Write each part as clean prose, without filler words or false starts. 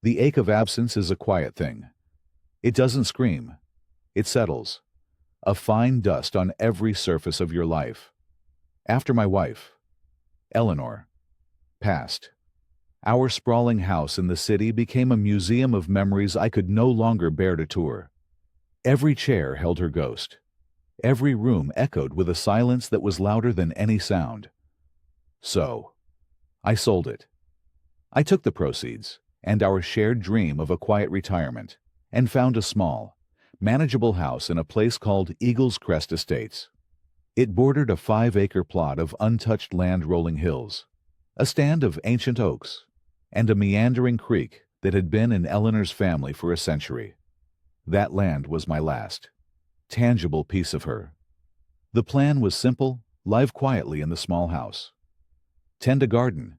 The ache of absence is a quiet thing. It doesn't scream. It settles. A fine dust on every surface of your life. After my wife, Eleanor, passed, our sprawling house in the city became a museum of memories I could no longer bear to tour. Every chair held her ghost. Every room echoed with a silence that was louder than any sound. So, I sold it. I took the proceeds, and our shared dream of a quiet retirement, and found a small, manageable house in a place called Eagle's Crest Estates. It bordered a 5-acre plot of untouched land rolling hills, a stand of ancient oaks, and a meandering creek that had been in Eleanor's family for a century. That land was my last, tangible piece of her. The plan was simple: live quietly in the small house, tend a garden,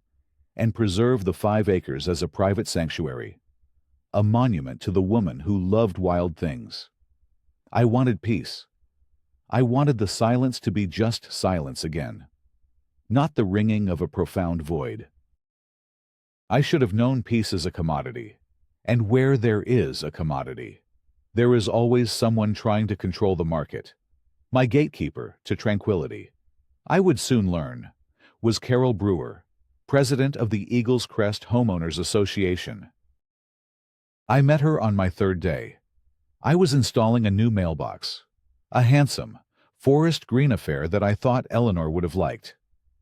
and preserve the 5 acres as a private sanctuary, a monument to the woman who loved wild things. I wanted peace. I wanted the silence to be just silence again, not the ringing of a profound void. I should have known peace is a commodity, and where there is a commodity, there is always someone trying to control the market. My gatekeeper to tranquility, I would soon learn, was Carol Brewer, president of the Eagles Crest Homeowners Association. I met her on my 3rd day. I was installing a new mailbox, a handsome, forest green affair that I thought Eleanor would have liked.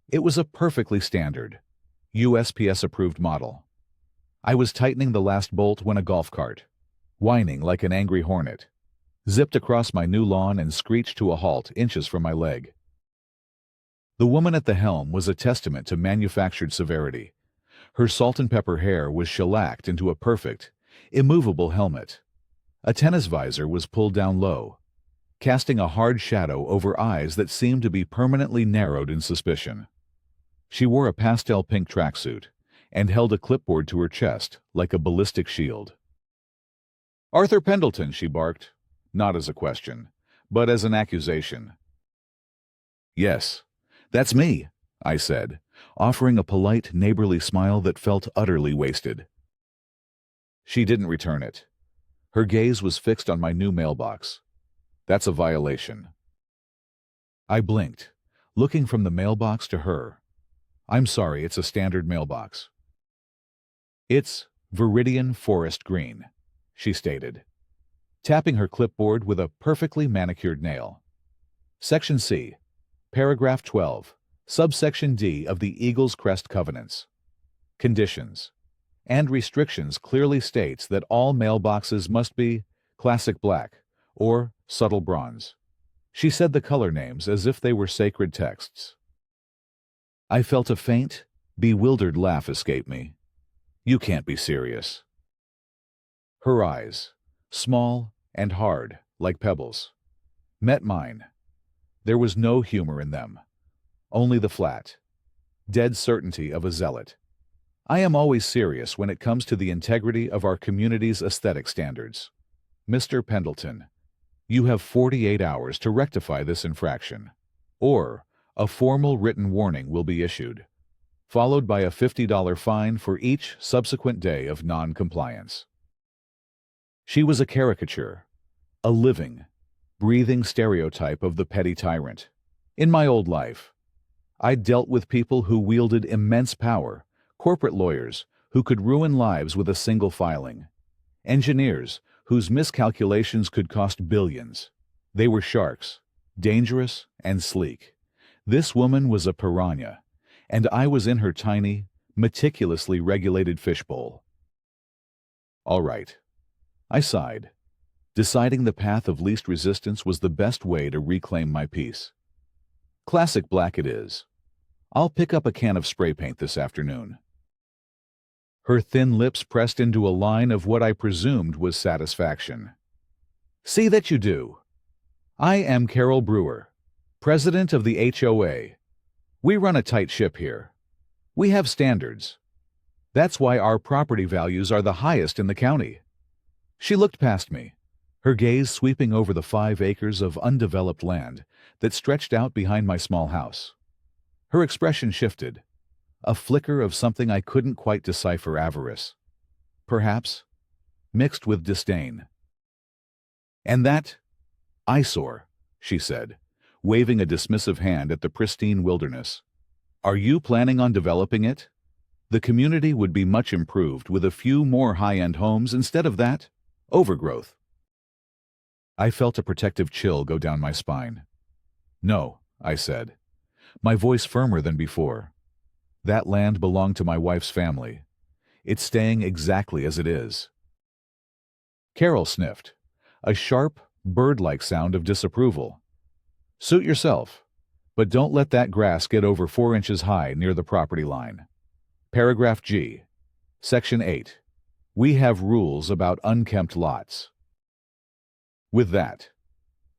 It was a perfectly standard, USPS-approved model. I was tightening the last bolt when a golf cart, whining like an angry hornet, zipped across my new lawn and screeched to a halt inches from my leg. The woman at the helm was a testament to manufactured severity. Her salt and pepper hair was shellacked into a perfect, immovable helmet. A tennis visor was pulled down low, casting a hard shadow over eyes that seemed to be permanently narrowed in suspicion. She wore a pastel pink tracksuit and held a clipboard to her chest like a ballistic shield. "Arthur Pendleton," she barked, not as a question, but as an accusation. "Yes, that's me," I said, offering a polite, neighborly smile that felt utterly wasted. She didn't return it. Her gaze was fixed on my new mailbox. "That's a violation." I blinked, looking from the mailbox to her. "I'm sorry, it's a standard mailbox." "It's Viridian Forest Green," she stated, tapping her clipboard with a perfectly manicured nail. Section C, Paragraph 12, Subsection D of the Eagle's Crest Covenants. Conditions and restrictions clearly states that all mailboxes must be classic black or subtle bronze. She said the color names as if they were sacred texts. I felt a faint, bewildered laugh escape me. "You can't be serious." Her eyes, small and hard, like pebbles, met mine. There was no humor in them, only the flat, dead certainty of a zealot. I am always serious when it comes to the integrity of our community's aesthetic standards. "Mr. Pendleton, you have 48 hours to rectify this infraction, or a formal written warning will be issued, followed by a $50 fine for each subsequent day of non-compliance." She was a caricature, a living, breathing stereotype of the petty tyrant. In my old life, I'd dealt with people who wielded immense power, corporate lawyers who could ruin lives with a single filing, engineers whose miscalculations could cost billions. They were sharks, dangerous and sleek. This woman was a piranha, and I was in her tiny, meticulously regulated fishbowl. All right, I sighed, deciding the path of least resistance was the best way to reclaim my peace. Classic black it is. I'll pick up a can of spray paint this afternoon. Her thin lips pressed into a line of what I presumed was satisfaction. "See that you do. I am Carol Brewer, president of the HOA. We run a tight ship here. We have standards. That's why our property values are the highest in the county." She looked past me, her gaze sweeping over the 5 acres of undeveloped land that stretched out behind my small house. Her expression shifted, a flicker of something I couldn't quite decipher: avarice, perhaps, mixed with disdain. "And that eyesore," she said, waving a dismissive hand at the pristine wilderness. "Are you planning on developing it? The community would be much improved with a few more high-end homes instead of that overgrowth." I felt a protective chill go down my spine. "No," I said, my voice firmer than before. "That land belonged to my wife's family. It's staying exactly as it is." Carol sniffed, a sharp, bird-like sound of disapproval. "Suit yourself, but don't let that grass get over 4 inches high near the property line. Paragraph G, Section 8. We have rules about unkempt lots." With that,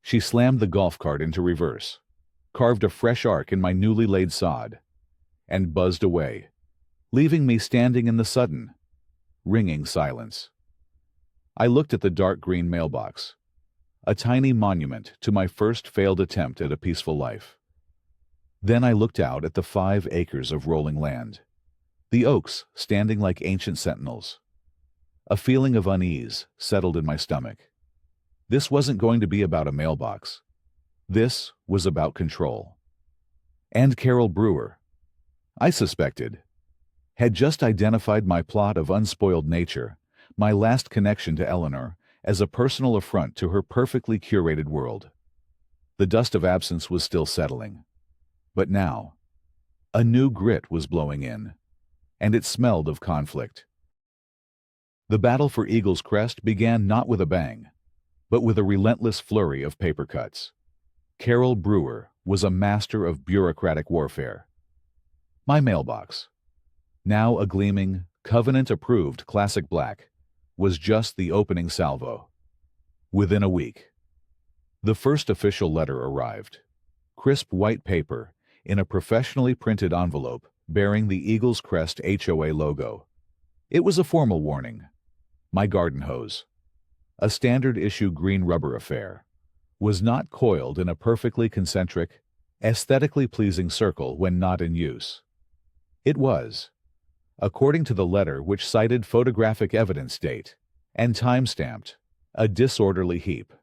she slammed the golf cart into reverse, carved a fresh arc in my newly laid sod, and buzzed away, leaving me standing in the sudden, ringing silence. I looked at the dark green mailbox, a tiny monument to my first failed attempt at a peaceful life. Then I looked out at the 5 acres of rolling land, the oaks standing like ancient sentinels. A feeling of unease settled in my stomach. This wasn't going to be about a mailbox. This was about control. And Carol Brewer, I suspected, had just identified my plot of unspoiled nature, my last connection to Eleanor, as a personal affront to her perfectly curated world. The dust of absence was still settling. But now, a new grit was blowing in, and it smelled of conflict. The battle for Eagle's Crest began not with a bang, but with a relentless flurry of paper cuts. Carol Brewer was a master of bureaucratic warfare. My mailbox, now a gleaming, covenant-approved classic black, was just the opening salvo. Within a week, the first official letter arrived. Crisp white paper in a professionally printed envelope bearing the Eagle's Crest HOA logo. It was a formal warning. My garden hose, a standard-issue green rubber affair, was not coiled in a perfectly concentric, aesthetically pleasing circle when not in use. It was, according to the letter which cited photographic evidence date and time-stamped, a disorderly heap.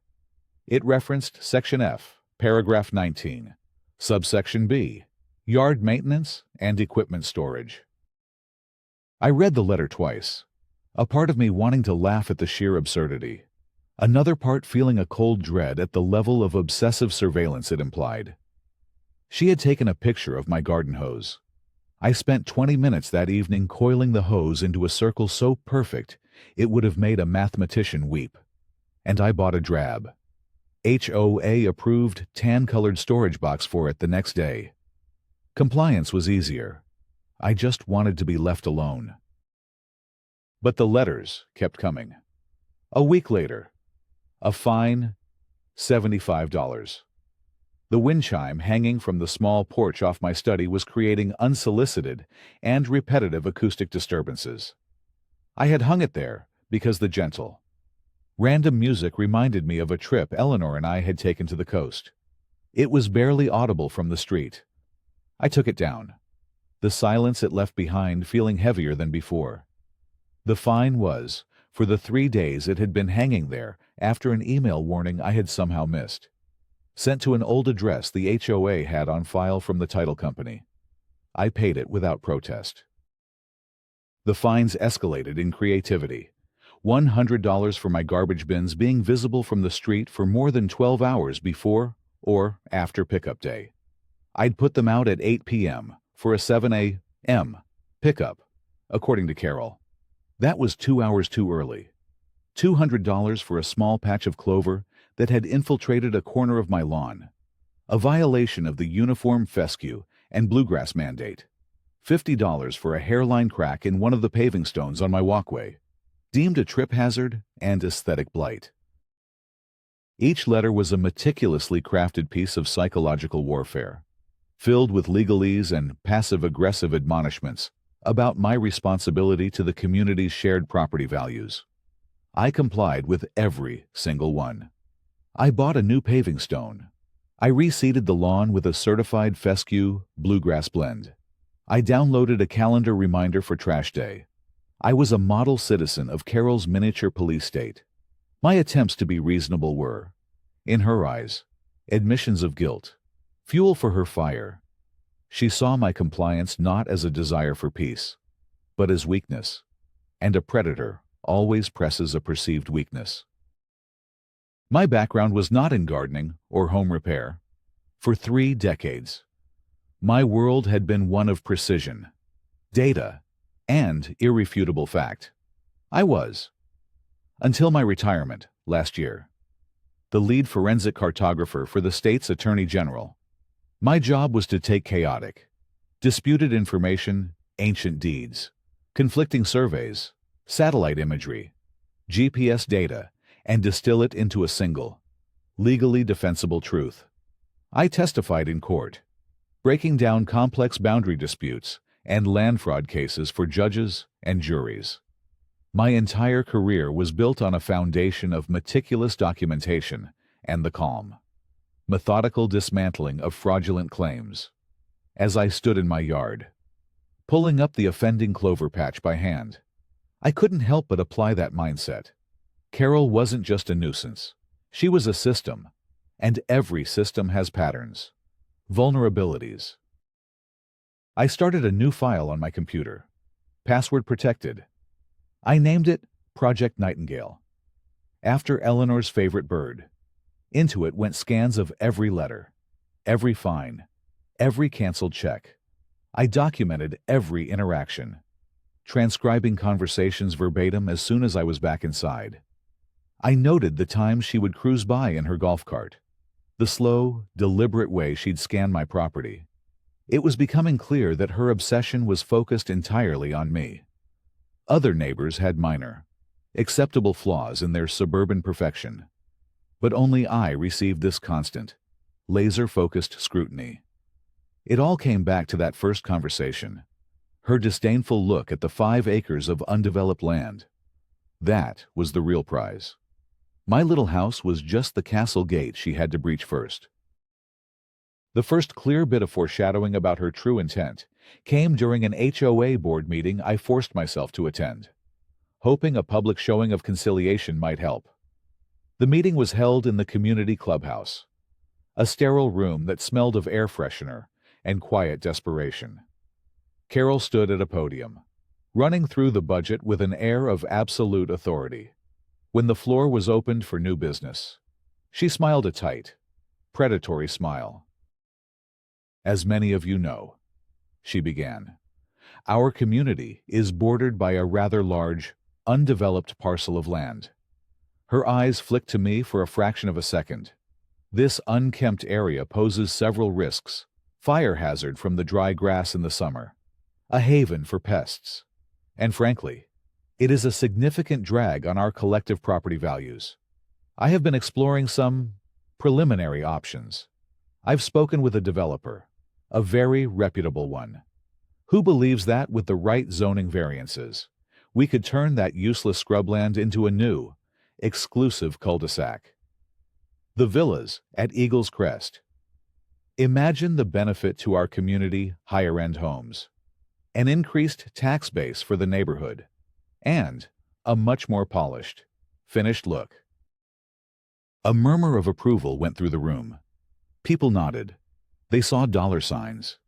It referenced Section F, Paragraph 19, Subsection B, Yard Maintenance and Equipment Storage. I read the letter twice, a part of me wanting to laugh at the sheer absurdity, another part feeling a cold dread at the level of obsessive surveillance it implied. She had taken a picture of my garden hose. I spent 20 minutes that evening coiling the hose into a circle so perfect it would have made a mathematician weep. And I bought a drab, HOA-approved tan-colored storage box for it the next day. Compliance was easier. I just wanted to be left alone. But the letters kept coming. A week later, a fine $75. The wind chime hanging from the small porch off my study was creating unsolicited and repetitive acoustic disturbances. I had hung it there because the gentle, random music reminded me of a trip Eleanor and I had taken to the coast. It was barely audible from the street. I took it down, the silence it left behind feeling heavier than before. The fine was for the 3 days it had been hanging there after an email warning I had somehow missed, sent to an old address the HOA had on file from the title company. I paid it without protest. The fines escalated in creativity. $100 for my garbage bins being visible from the street for more than 12 hours before or after pickup day. I'd put them out at 8 p.m. for a 7 a.m. pickup, according to Carol. That was 2 hours too early. $200 for a small patch of clover that had infiltrated a corner of my lawn. A violation of the uniform fescue and bluegrass mandate. $50 for a hairline crack in one of the paving stones on my walkway, deemed a trip hazard and aesthetic blight. Each letter was a meticulously crafted piece of psychological warfare, filled with legalese and passive-aggressive admonishments about my responsibility to the community's shared property values. I complied with every single one. I bought a new paving stone. I reseeded the lawn with a certified fescue bluegrass blend. I downloaded a calendar reminder for trash day. I was a model citizen of Carol's miniature police state. My attempts to be reasonable were, in her eyes, admissions of guilt, fuel for her fire. She saw my compliance not as a desire for peace, but as weakness, and a predator always presses a perceived weakness. My background was not in gardening or home repair. For 3 decades, my world had been one of precision, data, and irrefutable fact. I was, until my retirement last year, the lead forensic cartographer for the state's Attorney General. My job was to take chaotic, disputed information, ancient deeds, conflicting surveys, satellite imagery, GPS data, and distill it into a single, legally defensible truth. I testified in court, breaking down complex boundary disputes and land fraud cases for judges and juries. My entire career was built on a foundation of meticulous documentation and the calm, methodical dismantling of fraudulent claims. As I stood in my yard, pulling up the offending clover patch by hand, I couldn't help but apply that mindset. Carol wasn't just a nuisance. She was a system, and every system has patterns, vulnerabilities. I started a new file on my computer, password protected. I named it Project Nightingale, after Eleanor's favorite bird. Into it went scans of every letter, every fine, every canceled check. I documented every interaction, transcribing conversations verbatim as soon as I was back inside. I noted the times she would cruise by in her golf cart, the slow, deliberate way she'd scan my property. It was becoming clear that her obsession was focused entirely on me. Other neighbors had minor, acceptable flaws in their suburban perfection, but only I received this constant, laser-focused scrutiny. It all came back to that first conversation, her disdainful look at the 5 acres of undeveloped land. That was the real prize. My little house was just the castle gate she had to breach first. The first clear bit of foreshadowing about her true intent came during an HOA board meeting I forced myself to attend, hoping a public showing of conciliation might help. The meeting was held in the community clubhouse, a sterile room that smelled of air freshener and quiet desperation. Carol stood at a podium, running through the budget with an air of absolute authority. When the floor was opened for new business, she smiled a tight, predatory smile. As many of you know, she began, our community is bordered by a rather large, undeveloped parcel of land. Her eyes flicked to me for a fraction of a second. This unkempt area poses several risks: fire hazard from the dry grass in the summer, a haven for pests, and frankly, it is a significant drag on our collective property values. I have been exploring some preliminary options. I've spoken with a developer, a very reputable one, who believes that with the right zoning variances, we could turn that useless scrubland into a new, exclusive cul-de-sac. The villas at Eagle's Crest. Imagine the benefit to our community higher-end homes, an increased tax base for the neighborhood, and a much more polished, finished look. A murmur of approval went through the room. People nodded. They saw dollar signs.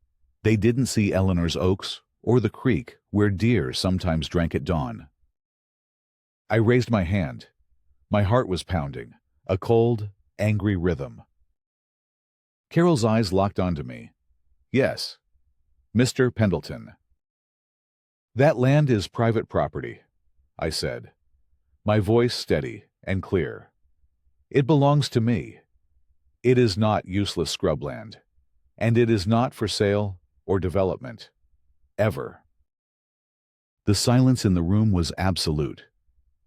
They didn't see Eleanor's Oaks or the creek where deer sometimes drank at dawn. I raised my hand. My heart was pounding, a cold, angry rhythm. Carol's eyes locked onto me. Yes, Mr. Pendleton. That land is private property, I said, my voice steady and clear. It belongs to me. It is not useless scrubland, and it is not for sale or development, ever. The silence in the room was absolute.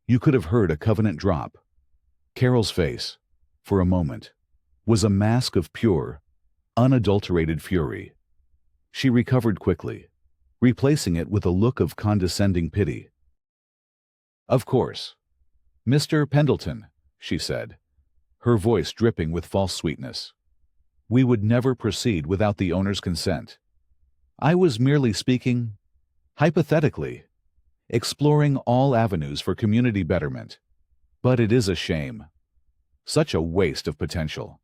You could have heard a covenant drop. Carol's face, for a moment, was a mask of pure, unadulterated fury. She recovered quickly, replacing it with a look of condescending pity. Of course, Mr. Pendleton, she said, her voice dripping with false sweetness. We would never proceed without the owner's consent. I was merely speaking hypothetically. exploring all avenues for community betterment. But it is a shame. Such a waste of potential.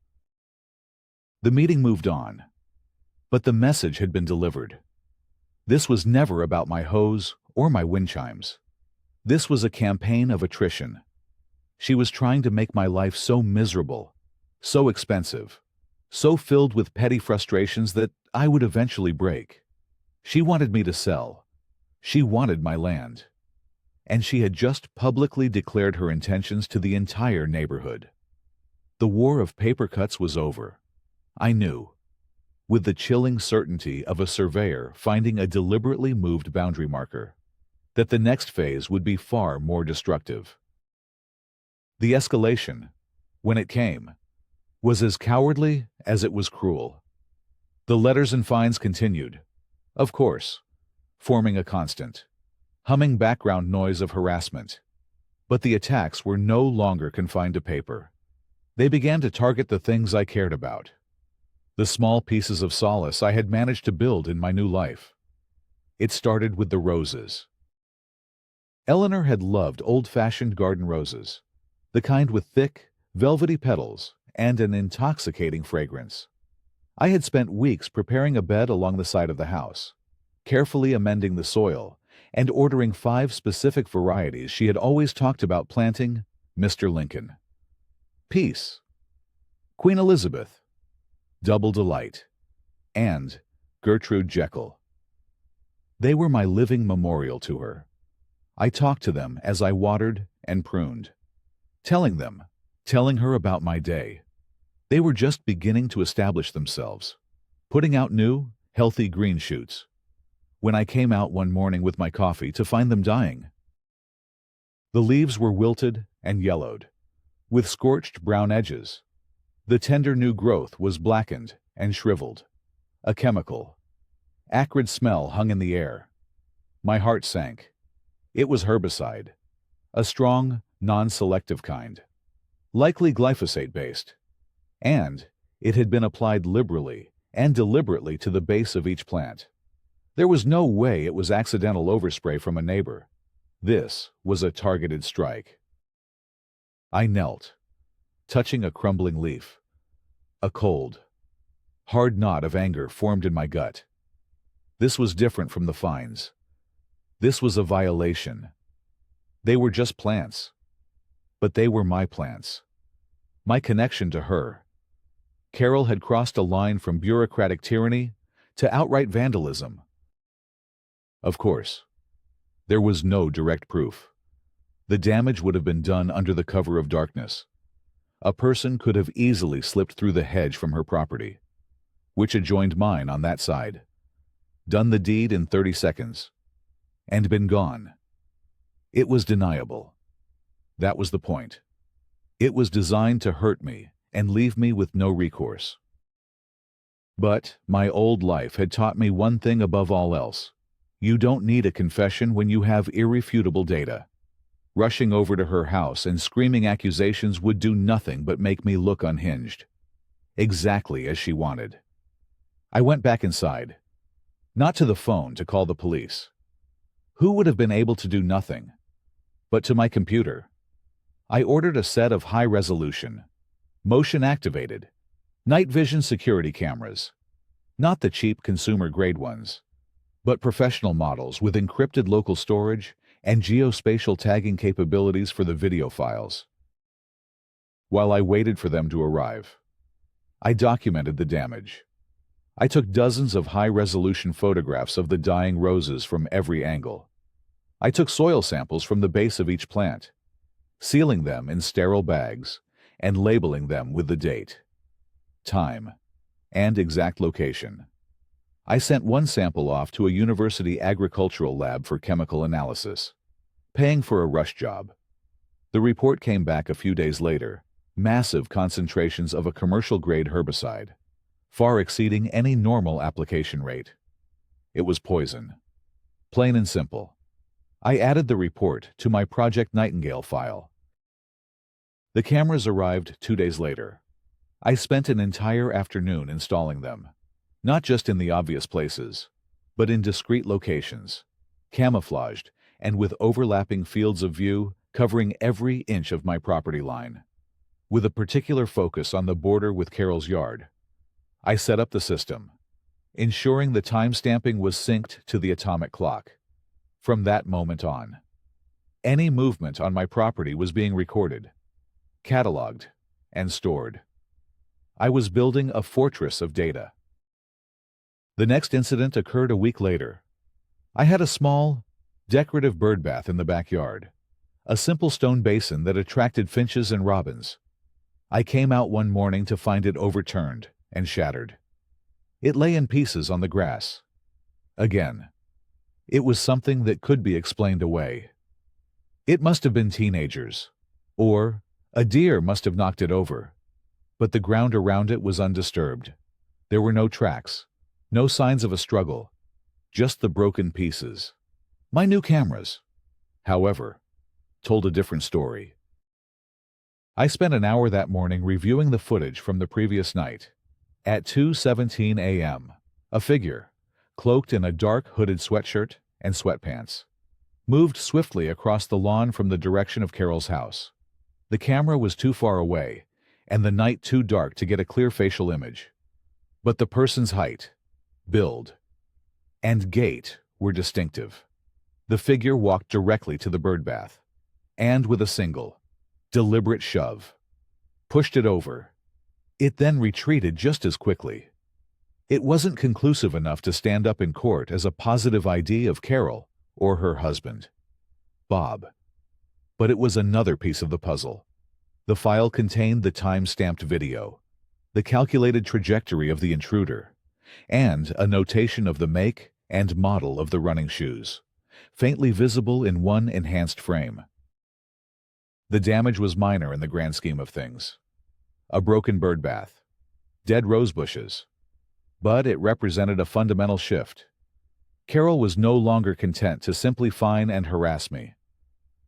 The meeting moved on, but the message had been delivered. This was never about my hose or my wind chimes. This was a campaign of attrition. She was trying to make my life so miserable, so expensive, so filled with petty frustrations that I would eventually break. She wanted me to sell. She wanted my land. And she had just publicly declared her intentions to the entire neighborhood. The war of paper cuts was over. I knew, with the chilling certainty of a surveyor finding a deliberately moved boundary marker, that the next phase would be far more destructive. The escalation, when it came, was as cowardly as it was cruel. The letters and fines continued, of course, forming a constant, humming background noise of harassment. But the attacks were no longer confined to paper. They began to target the things I cared about, the small pieces of solace I had managed to build in my new life. It started with the roses. Eleanor had loved old-fashioned garden roses, the kind with thick, velvety petals and an intoxicating fragrance. I had spent weeks preparing a bed along the side of the house, carefully amending the soil, and ordering 5 specific varieties she had always talked about planting: Mr. Lincoln, Peace, Queen Elizabeth, Double Delight, and Gertrude Jekyll. They were my living memorial to her. I talked to them as I watered and pruned, telling her about my day. They were just beginning to establish themselves, putting out new, healthy green shoots, when I came out one morning with my coffee to find them dying. The leaves were wilted and yellowed, with scorched brown edges. The tender new growth was blackened and shriveled. A chemical, acrid smell hung in the air. My heart sank. It was herbicide, a strong, non-selective kind, likely glyphosate-based, and it had been applied liberally and deliberately to the base of each plant. There was no way it was accidental overspray from a neighbor. This was a targeted strike. I knelt, touching a crumbling leaf. A cold, hard knot of anger formed in my gut. This was different from the fines. This was a violation. They were just plants. But they were my plants. My connection to her. Carol had crossed a line from bureaucratic tyranny to outright vandalism. Of course, there was no direct proof. The damage would have been done under the cover of darkness. A person could have easily slipped through the hedge from her property, which adjoined mine on that side, done the deed in 30 seconds, and been gone. It was deniable. That was the point. It was designed to hurt me and leave me with no recourse. But my old life had taught me one thing above all else. You don't need a confession when you have irrefutable data. Rushing over to her house and screaming accusations would do nothing but make me look unhinged. Exactly as she wanted. I went back inside. Not to the phone to call the police. Who would have been able to do nothing? But to my computer. I ordered a set of high-resolution, motion-activated, night vision security cameras. Not the cheap consumer-grade ones, but professional models with encrypted local storage and geospatial tagging capabilities for the video files. While I waited for them to arrive, I documented the damage. I took dozens of high-resolution photographs of the dying roses from every angle. I took soil samples from the base of each plant, sealing them in sterile bags and labeling them with the date, time, and exact location. I sent one sample off to a university agricultural lab for chemical analysis, paying for a rush job. The report came back a few days later, massive concentrations of a commercial-grade herbicide, far exceeding any normal application rate. It was poison. Plain and simple. I added the report to my Project Nightingale file. The cameras arrived 2 days later. I spent an entire afternoon installing them, not just in the obvious places, but in discreet locations, camouflaged and with overlapping fields of view covering every inch of my property line. With a particular focus on the border with Carol's yard, I set up the system, ensuring the timestamping was synced to the atomic clock. From that moment on, any movement on my property was being recorded, cataloged, and stored. I was building a fortress of data. The next incident occurred a week later. I had a small, decorative bird bath in the backyard, a simple stone basin that attracted finches and robins. I came out one morning to find it overturned and shattered. It lay in pieces on the grass. Again, it was something that could be explained away. It must have been teenagers, or a deer must have knocked it over. But the ground around it was undisturbed. There were no tracks, no signs of a struggle, just the broken pieces. My new cameras, however, told a different story. I spent an hour that morning reviewing the footage from the previous night. At 2:17 a.m., a figure, cloaked in a dark hooded sweatshirt and sweatpants, moved swiftly across the lawn from the direction of Carol's house. The camera was too far away, and the night too dark to get a clear facial image. But the person's height, build, and gait were distinctive. The figure walked directly to the birdbath, and with a single, deliberate shove, pushed it over. It then retreated just as quickly. It wasn't conclusive enough to stand up in court as a positive ID of Carol or her husband, Bob. But it was another piece of the puzzle. The file contained the time-stamped video, the calculated trajectory of the intruder, and a notation of the make and model of the running shoes, faintly visible in one enhanced frame. The damage was minor in the grand scheme of things. A broken birdbath, dead rose bushes, but it represented a fundamental shift. Carol was no longer content to simply fine and harass me.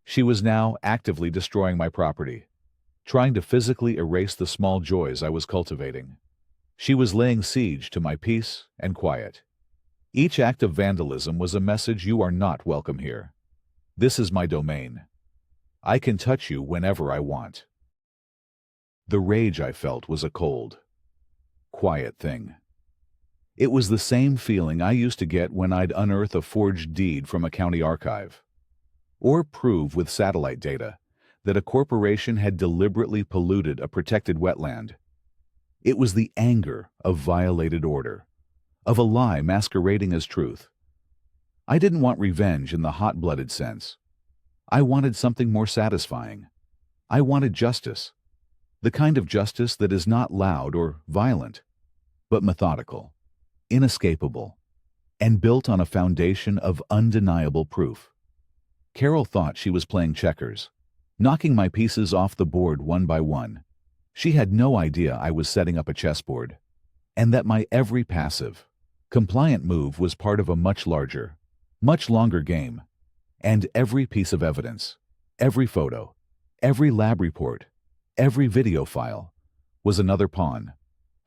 She was now actively destroying my property, trying to physically erase the small joys I was cultivating. She was laying siege to my peace and quiet. Each act of vandalism was a message: you are not welcome here. This is my domain. I can touch you whenever I want. The rage I felt was a cold, quiet thing. It was the same feeling I used to get when I'd unearth a forged deed from a county archive, or prove with satellite data that a corporation had deliberately polluted a protected wetland. It was the anger of violated order, of a lie masquerading as truth. I didn't want revenge in the hot-blooded sense. I wanted something more satisfying. I wanted justice. The kind of justice that is not loud or violent, but methodical, inescapable, and built on a foundation of undeniable proof. Carol thought she was playing checkers, knocking my pieces off the board one by one. She had no idea I was setting up a chessboard, and that my every passive, compliant move was part of a much larger, much longer game, and every piece of evidence, every photo, every lab report, every video file was another pawn,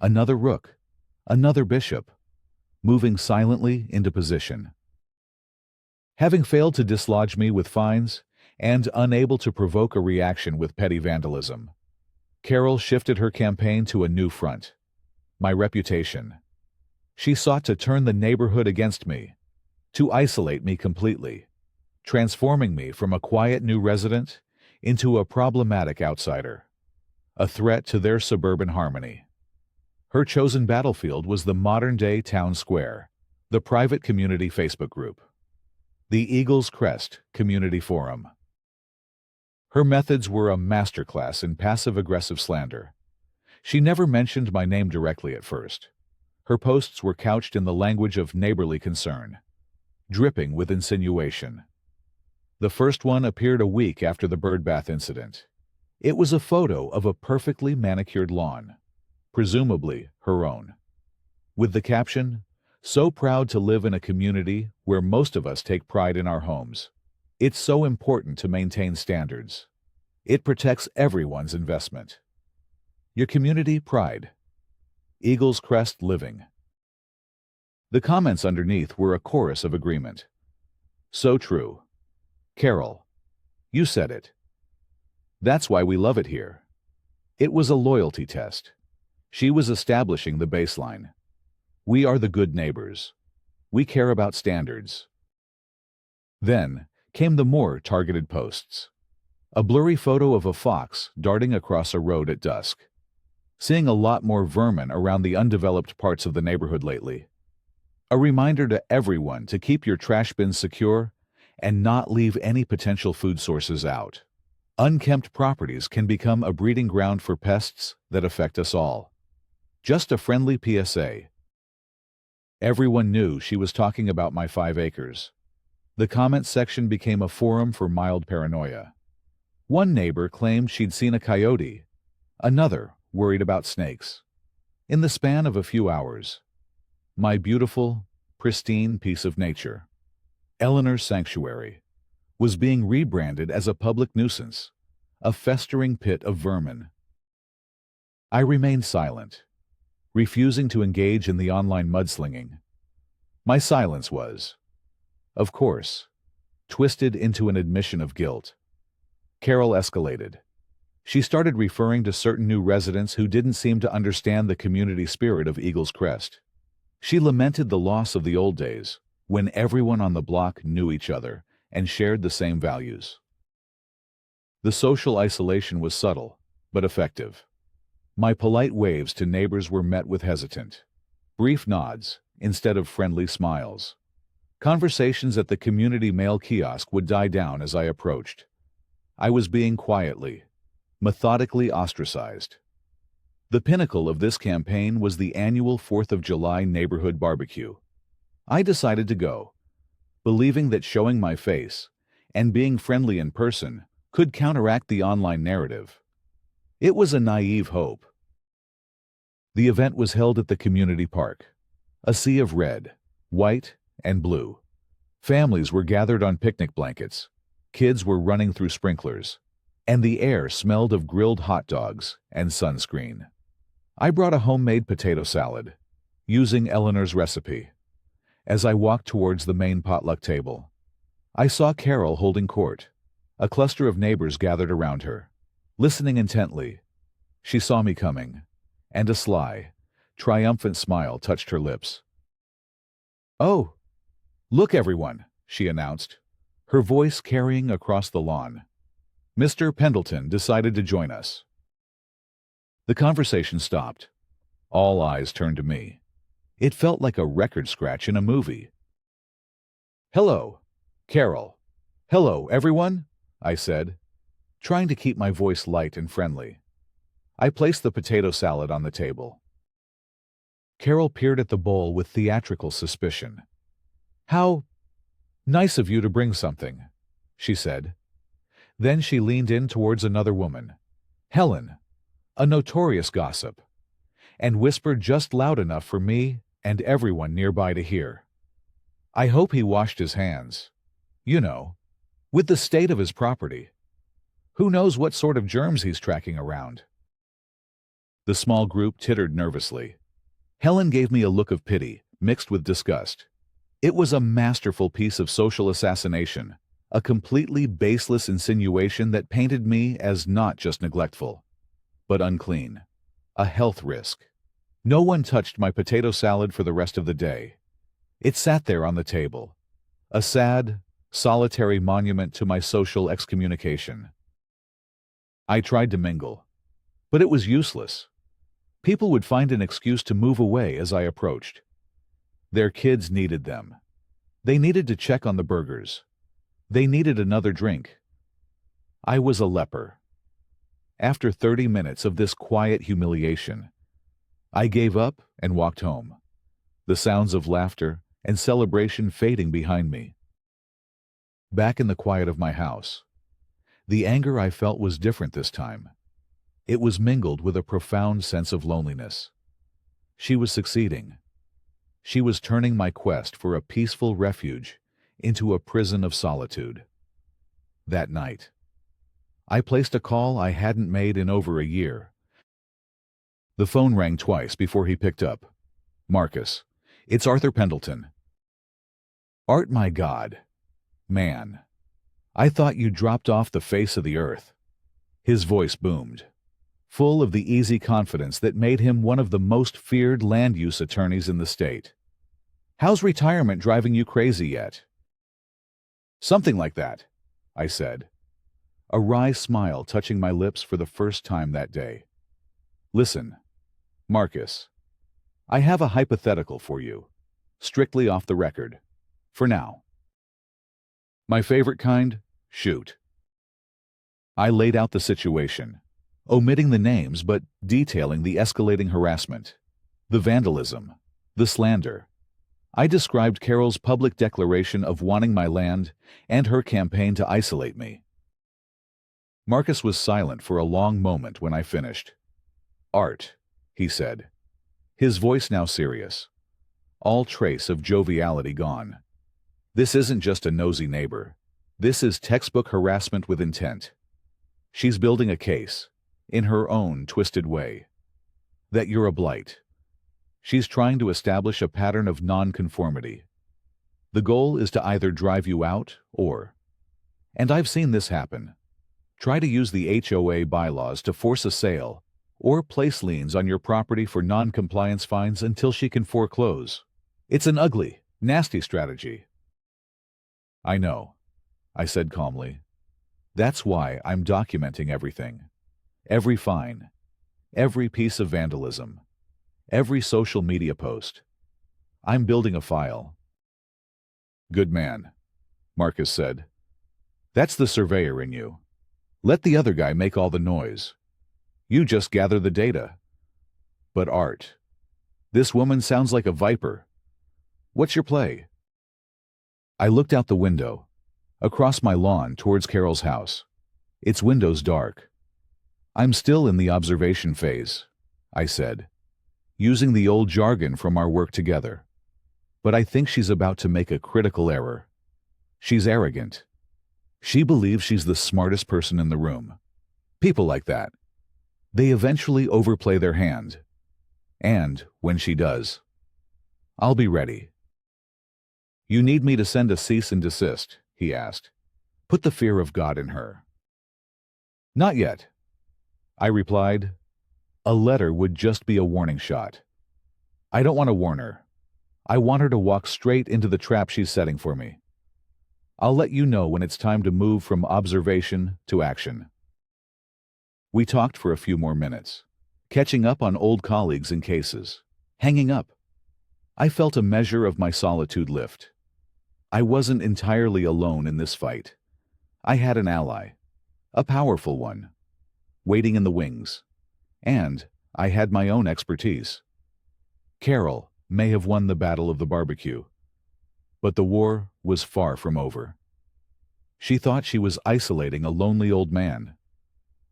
another rook, another bishop, moving silently into position. Having failed to dislodge me with fines and unable to provoke a reaction with petty vandalism, Carol shifted her campaign to a new front: my reputation. She sought to turn the neighborhood against me, to isolate me completely, transforming me from a quiet new resident into a problematic outsider, a threat to their suburban harmony. Her chosen battlefield was the modern-day town square, the private community Facebook group, the Eagle's Crest Community Forum. Her methods were a masterclass in passive-aggressive slander. She never mentioned my name directly at first. Her posts were couched in the language of neighborly concern, dripping with insinuation. The first one appeared a week after the birdbath incident. It was a photo of a perfectly manicured lawn, presumably her own, with the caption, "So proud to live in a community where most of us take pride in our homes. It's so important to maintain standards. It protects everyone's investment. Your community pride. Eagle's Crest living." The comments underneath were a chorus of agreement. So true. Carol, you said it. That's why we love it here. It was a loyalty test. She was establishing the baseline. We are the good neighbors. We care about standards. Then came the more targeted posts. A blurry photo of a fox darting across a road at dusk. Seeing a lot more vermin around the undeveloped parts of the neighborhood lately. A reminder to everyone to keep your trash bins secure and not leave any potential food sources out. Unkempt properties can become a breeding ground for pests that affect us all. Just a friendly PSA. Everyone knew she was talking about my 5 acres. The comments section became a forum for mild paranoia. One neighbor claimed she'd seen a coyote. Another worried about snakes. In the span of a few hours, my beautiful, pristine piece of nature, Eleanor's Sanctuary, was being rebranded as a public nuisance, a festering pit of vermin. I remained silent, refusing to engage in the online mudslinging. My silence was, of course, twisted into an admission of guilt. Carol escalated. She started referring to certain new residents who didn't seem to understand the community spirit of Eagle's Crest. She lamented the loss of the old days, when everyone on the block knew each other and shared the same values. The social isolation was subtle, but effective. My polite waves to neighbors were met with hesitant, brief nods instead of friendly smiles. Conversations at the community mail kiosk would die down as I approached. I was being quietly, methodically ostracized. The pinnacle of this campaign was the annual 4th of July neighborhood barbecue. I decided to go, believing that showing my face and being friendly in person could counteract the online narrative. It was a naive hope. The event was held at the community park, a sea of red, white, and blue. Families were gathered on picnic blankets, kids were running through sprinklers, and the air smelled of grilled hot dogs and sunscreen. I brought a homemade potato salad, using Eleanor's recipe. As I walked towards the main potluck table, I saw Carol holding court. A cluster of neighbors gathered around her, listening intently. She saw me coming, and a sly, triumphant smile touched her lips. "Oh, look everyone," she announced, her voice carrying across the lawn. Mr. Pendleton decided to join us. The conversation stopped. All eyes turned to me. It felt like a record scratch in a movie. "Hello, Carol. Hello, everyone," I said, trying to keep my voice light and friendly. I placed the potato salad on the table. Carol peered at the bowl with theatrical suspicion. "How nice of you to bring something," she said. Then she leaned in towards another woman, Helen, a notorious gossip, and whispered just loud enough for me and everyone nearby to hear. "I hope he washed his hands. You know, with the state of his property. Who knows what sort of germs he's tracking around?" The small group tittered nervously. Helen gave me a look of pity, mixed with disgust. It was a masterful piece of social assassination, a completely baseless insinuation that painted me as not just neglectful, but unclean, a health risk. No one touched my potato salad for the rest of the day. It sat there on the table, a sad, solitary monument to my social excommunication. I tried to mingle, but it was useless. People would find an excuse to move away as I approached. Their kids needed them. They needed to check on the burgers. They needed another drink. I was a leper. After 30 minutes of this quiet humiliation, I gave up and walked home, the sounds of laughter and celebration fading behind me. Back in the quiet of my house, the anger I felt was different this time. It was mingled with a profound sense of loneliness. She was succeeding. She was turning my quest for a peaceful refuge into a prison of solitude. That night, I placed a call I hadn't made in over a year. The phone rang twice before he picked up. "Marcus, it's Arthur Pendleton." "Art, my God. Man. I thought you dropped off the face of the earth." His voice boomed, full of the easy confidence that made him one of the most feared land use attorneys in the state. "How's retirement driving you crazy yet?" "Something like that," I said, a wry smile touching my lips for the first time that day. "Listen, Marcus, I have a hypothetical for you, strictly off the record, for now." "My favorite kind? Shoot." I laid out the situation, omitting the names but detailing the escalating harassment, the vandalism, the slander. I described Carol's public declaration of wanting my land and her campaign to isolate me. Marcus was silent for a long moment when I finished. "Art," he said, his voice now serious, all trace of joviality gone. "This isn't just a nosy neighbor. This is textbook harassment with intent. She's building a case, in her own twisted way, that you're a blight. She's trying to establish a pattern of nonconformity. The goal is to either drive you out or, and I've seen this happen, try to use the HOA bylaws to force a sale or place liens on your property for non-compliance fines until she can foreclose. It's an ugly, nasty strategy." "I know," I said calmly. "That's why I'm documenting everything. Every fine, every piece of vandalism, every social media post. I'm building a file." "Good man," Marcus said. "That's the surveyor in you. Let the other guy make all the noise. You just gather the data." "But Art, this woman sounds like a viper. What's your play?" I looked out the window, across my lawn towards Carol's house, its windows dark. "I'm still in the observation phase," I said, using the old jargon from our work together. "But I think she's about to make a critical error. She's arrogant. She believes she's the smartest person in the room. People like that, they eventually overplay their hand. And when she does, I'll be ready." "You need me to send a cease and desist?" he asked. "Put the fear of God in her." "Not yet," I replied. "A letter would just be a warning shot. I don't want to warn her. I want her to walk straight into the trap she's setting for me. I'll let you know when it's time to move from observation to action." We talked for a few more minutes, catching up on old colleagues and cases, hanging up. I felt a measure of my solitude lift. I wasn't entirely alone in this fight. I had an ally, a powerful one, waiting in the wings, and I had my own expertise. Carol may have won the battle of the barbecue, but the war was far from over. She thought she was isolating a lonely old man.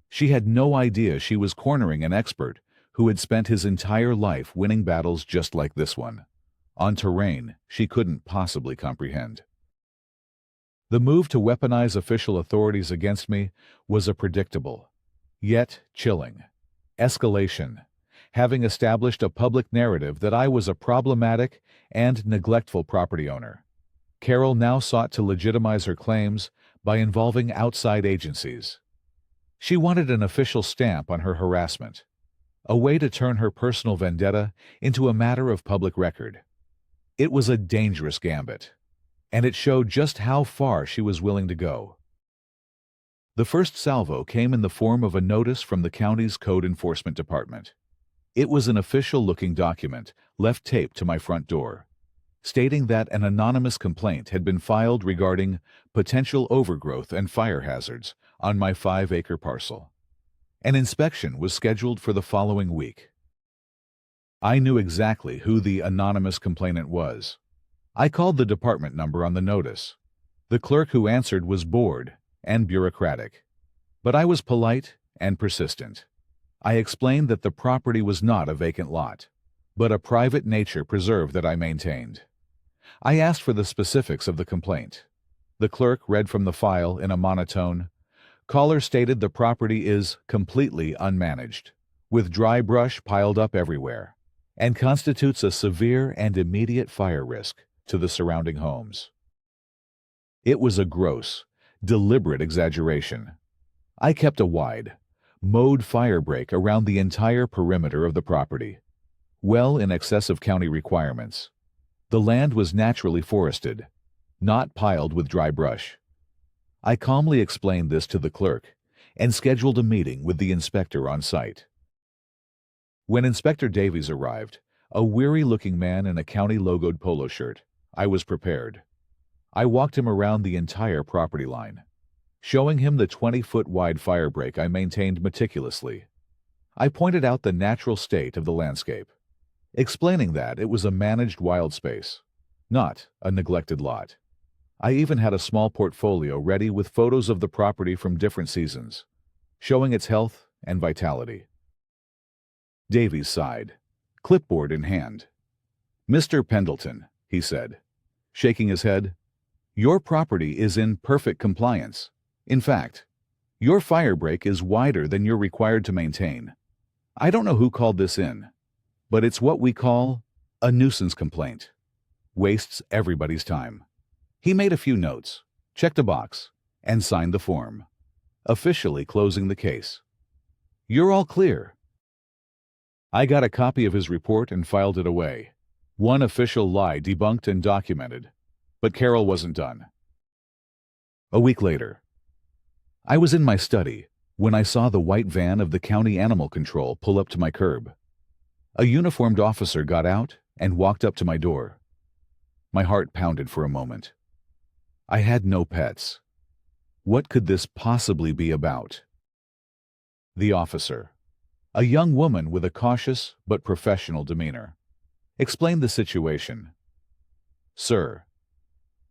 She had no idea she was cornering an expert who had spent his entire life winning battles just like this one, on terrain she couldn't possibly comprehend. The move to weaponize official authorities against me was a predictable, yet chilling, escalation, having established a public narrative that I was a problematic and neglectful property owner. Carol now sought to legitimize her claims by involving outside agencies. She wanted an official stamp on her harassment, a way to turn her personal vendetta into a matter of public record. It was a dangerous gambit, and it showed just how far she was willing to go. The first salvo came in the form of a notice from the county's code enforcement department. It was an official-looking document left taped to my front door, stating that an anonymous complaint had been filed regarding potential overgrowth and fire hazards on my 5-acre parcel. An inspection was scheduled for the following week. I knew exactly who the anonymous complainant was. I called the department number on the notice. The clerk who answered was bored and bureaucratic, but I was polite and persistent. I explained that the property was not a vacant lot, but a private nature preserve that I maintained. I asked for the specifics of the complaint. The clerk read from the file in a monotone. Caller stated the property is completely unmanaged, with dry brush piled up everywhere, and constitutes a severe and immediate fire risk to the surrounding homes. It was a gross, Deliberate exaggeration. I kept a wide, mowed fire break around the entire perimeter of the property, well in excess of county requirements. The land was naturally forested, not piled with dry brush. I calmly explained this to the clerk and scheduled a meeting with the inspector on site. When Inspector Davies arrived, a weary-looking man in a county-logoed polo shirt, I was prepared. I walked him around the entire property line, showing him the 20-foot-wide fire break I maintained meticulously. I pointed out the natural state of the landscape, explaining that it was a managed wild space, not a neglected lot. I even had a small portfolio ready with photos of the property from different seasons, showing its health and vitality. Davies sighed, clipboard in hand. "Mr. Pendleton," he said, shaking his head, "your property is in perfect compliance. In fact, your fire break is wider than you're required to maintain. I don't know who called this in, but it's what we call a nuisance complaint. Wastes everybody's time." He made a few notes, checked a box, and signed the form, officially closing the case. "You're all clear." I got a copy of his report and filed it away. One official lie debunked and documented. But Carol wasn't done. A week later, I was in my study when I saw the white van of the county animal control pull up to my curb. A uniformed officer got out and walked up to my door. My heart pounded for a moment. I had no pets. What could this possibly be about? The officer, a young woman with a cautious but professional demeanor, explained the situation. "Sir,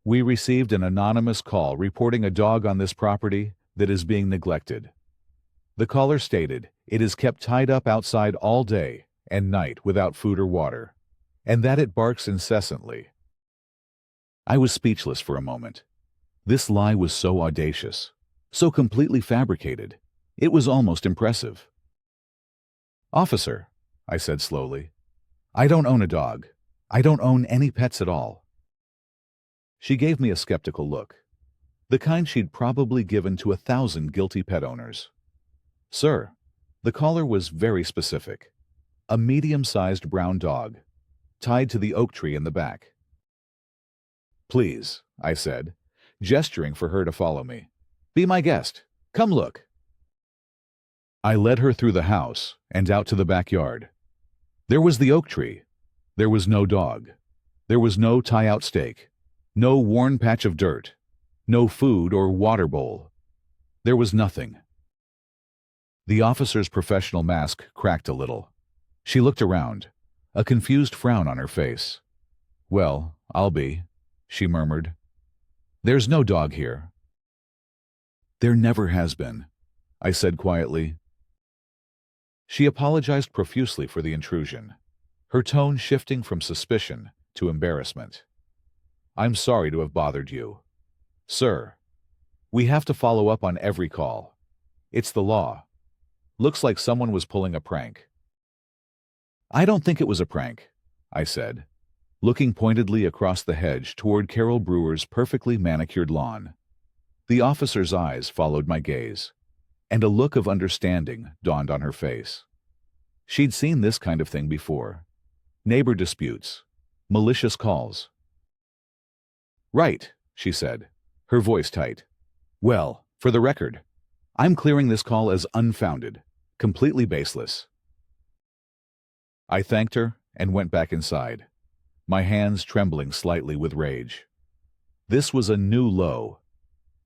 we received an anonymous call reporting a dog on this property that is being neglected. The caller stated it is kept tied up outside all day and night without food or water, and that it barks incessantly." I was speechless for a moment. This lie was so audacious, so completely fabricated, it was almost impressive. "Officer," I said slowly, "I don't own a dog. I don't own any pets at all." She gave me a skeptical look, the kind she'd probably given to 1,000 guilty pet owners. "Sir," the caller was very specific. "A medium-sized brown dog, tied to the oak tree in the back." "Please," I said, gesturing for her to follow me. "Be my guest. Come look." I led her through the house and out to the backyard. There was the oak tree. There was no dog. There was no tie-out stake. No worn patch of dirt. No food or water bowl. There was nothing. The officer's professional mask cracked a little. She looked around, a confused frown on her face. "Well, I'll be," she murmured. "There's no dog here." "There never has been," I said quietly. She apologized profusely for the intrusion, her tone shifting from suspicion to embarrassment. "I'm sorry to have bothered you. Sir, we have to follow up on every call. It's the law. Looks like someone was pulling a prank." "I don't think it was a prank," I said, looking pointedly across the hedge toward Carol Brewer's perfectly manicured lawn. The officer's eyes followed my gaze, and a look of understanding dawned on her face. She'd seen this kind of thing before. Neighbor disputes, malicious calls. "Right," she said, her voice tight. "Well, for the record, I'm clearing this call as unfounded, completely baseless." I thanked her and went back inside, my hands trembling slightly with rage. This was a new low.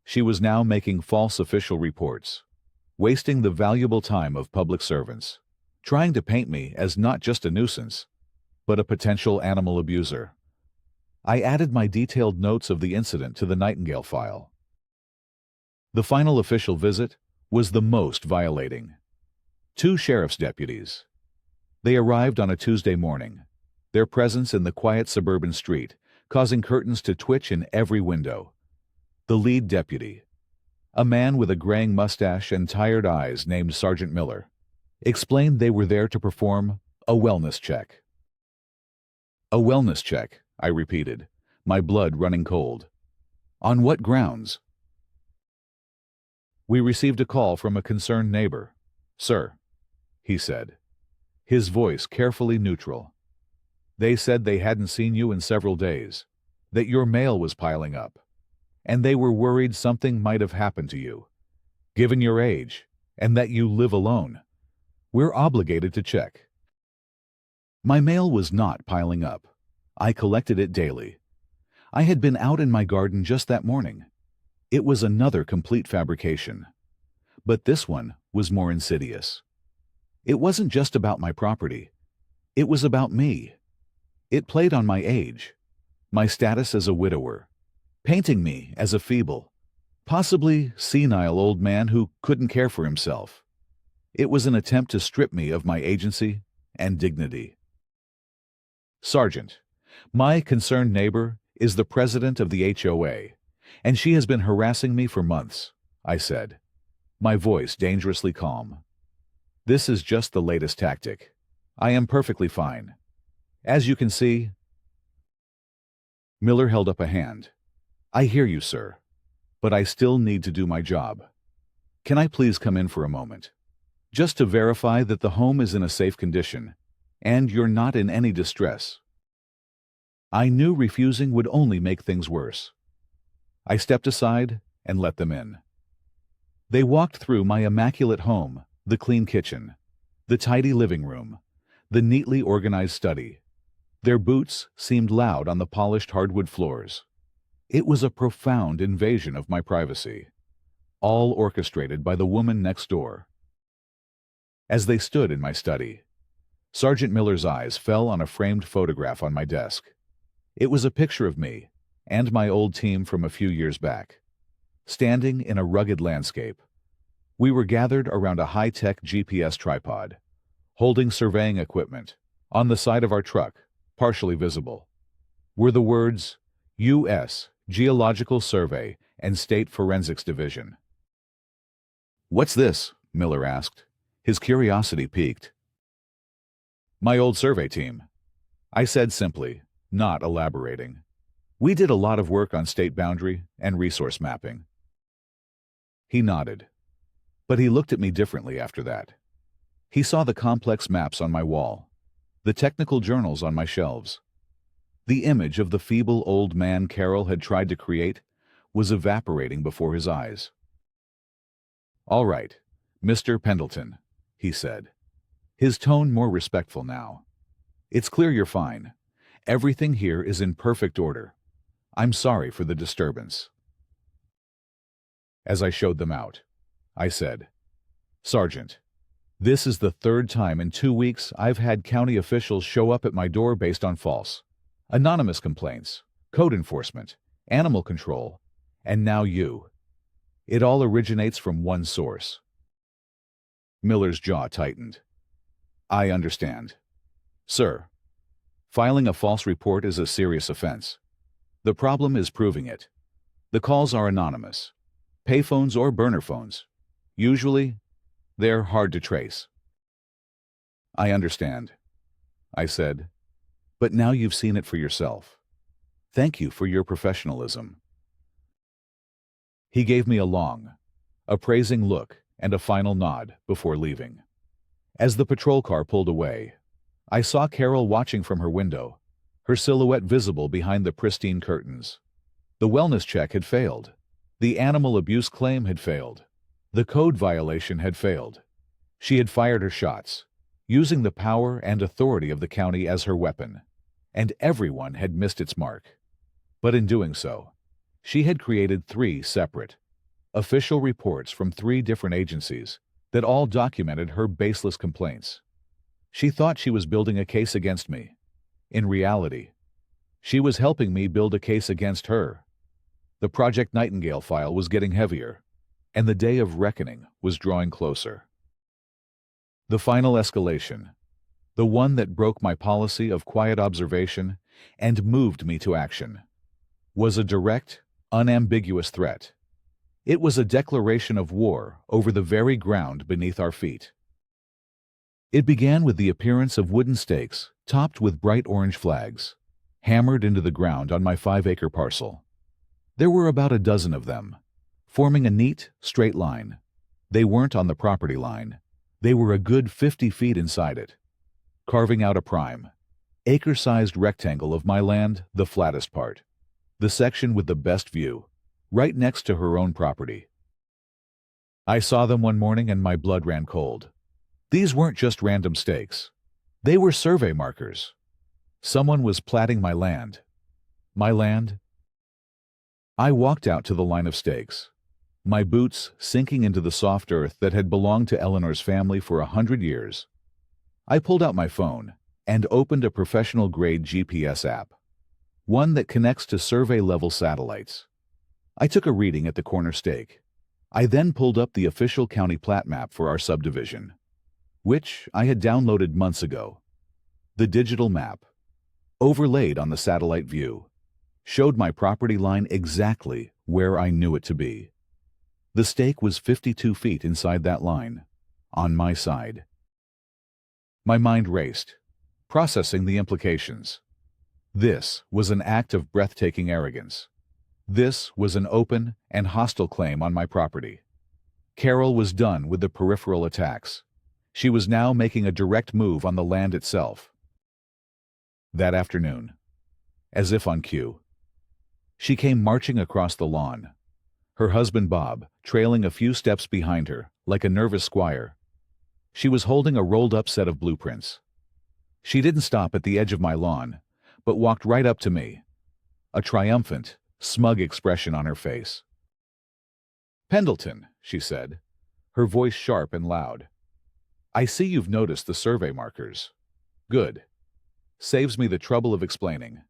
She was now making false official reports, wasting the valuable time of public servants, trying to paint me as not just a nuisance, but a potential animal abuser. I added my detailed notes of the incident to the Nightingale file. The final official visit was the most violating. 2 sheriff's deputies. They arrived on a Tuesday morning, their presence in the quiet suburban street causing curtains to twitch in every window. The lead deputy, a man with a graying mustache and tired eyes named Sergeant Miller, explained they were there to perform a wellness check. "A wellness check," I repeated, my blood running cold. "On what grounds?" We received a call from a concerned neighbor. Sir, he said, his voice carefully neutral. They said they hadn't seen you in several days, that your mail was piling up, and they were worried something might have happened to you, given your age, and that you live alone. We're obligated to check. My mail was not piling up. I collected it daily. I had been out in my garden just that morning. It was another complete fabrication. But this one was more insidious. It wasn't just about my property. It was about me. It played on my age, my status as a widower, painting me as a feeble, possibly senile old man who couldn't care for himself. It was an attempt to strip me of my agency and dignity. Sergeant, my concerned neighbor is the president of the HOA, and she has been harassing me for months, I said, my voice dangerously calm. This is just the latest tactic. I am perfectly fine. As you can see. Miller held up a hand. I hear you, sir, but I still need to do my job. Can I please come in for a moment? Just to verify that the home is in a safe condition, and you're not in any distress. I knew refusing would only make things worse. I stepped aside and let them in. They walked through my immaculate home, the clean kitchen, the tidy living room, the neatly organized study. Their boots seemed loud on the polished hardwood floors. It was a profound invasion of my privacy, all orchestrated by the woman next door. As they stood in my study, Sergeant Miller's eyes fell on a framed photograph on my desk. It was a picture of me and my old team from a few years back, standing in a rugged landscape. We were gathered around a high-tech GPS tripod, holding surveying equipment. On the side of our truck, partially visible, were the words U.S. Geological Survey and State Forensics Division. What's this? Miller asked. His curiosity piqued. My old survey team, I said simply, not elaborating. We did a lot of work on state boundary and resource mapping. He nodded, but he looked at me differently after that. He saw the complex maps on my wall, the technical journals on my shelves. The image of the feeble old man Carol had tried to create was evaporating before his eyes. All right, Mr. Pendleton, he said, his tone more respectful now. It's clear you're fine. Everything here is in perfect order. I'm sorry for the disturbance. As I showed them out, I said, Sergeant, this is the third time in 2 weeks I've had county officials show up at my door based on false, anonymous complaints, code enforcement, animal control, and now you. It all originates from one source. Miller's jaw tightened. I understand. Sir, filing a false report is a serious offense. The problem is proving it. The calls are anonymous, payphones or burner phones. Usually, they're hard to trace. I understand, I said, but now you've seen it for yourself. Thank you for your professionalism. He gave me a long, appraising look and a final nod before leaving. As the patrol car pulled away, I saw Carol watching from her window, her silhouette visible behind the pristine curtains. The wellness check had failed. The animal abuse claim had failed. The code violation had failed. She had fired her shots, using the power and authority of the county as her weapon, and everyone had missed its mark. But in doing so, she had created 3 separate, official reports from 3 different agencies that all documented her baseless complaints. She thought she was building a case against me. In reality, she was helping me build a case against her. The Project Nightingale file was getting heavier, and the day of reckoning was drawing closer. The final escalation, the one that broke my policy of quiet observation and moved me to action, was a direct, unambiguous threat. It was a declaration of war over the very ground beneath our feet. It began with the appearance of wooden stakes topped with bright orange flags, hammered into the ground on my 5-acre parcel. There were about a dozen of them, forming a neat, straight line. They weren't on the property line. They were a good 50 feet inside it, carving out a prime, acre-sized rectangle of my land, the flattest part, the section with the best view, right next to her own property. I saw them one morning and my blood ran cold. These weren't just random stakes. They were survey markers. Someone was platting my land. My land? I walked out to the line of stakes, my boots sinking into the soft earth that had belonged to Eleanor's family for 100 years. I pulled out my phone and opened a professional-grade GPS app, one that connects to survey-level satellites. I took a reading at the corner stake. I then pulled up the official county plat map for our subdivision, which I had downloaded months ago. The digital map, overlaid on the satellite view, showed my property line exactly where I knew it to be. The stake was 52 feet inside that line, on my side. My mind raced, processing the implications. This was an act of breathtaking arrogance. This was an open and hostile claim on my property. Carol was done with the peripheral attacks. She was now making a direct move on the land itself. That afternoon, as if on cue, she came marching across the lawn, her husband Bob trailing a few steps behind her like a nervous squire. She was holding a rolled-up set of blueprints. She didn't stop at the edge of my lawn, but walked right up to me, a triumphant, smug expression on her face. "Pendleton," she said, her voice sharp and loud. "I see you've noticed the survey markers. Good. Saves me the trouble of explaining."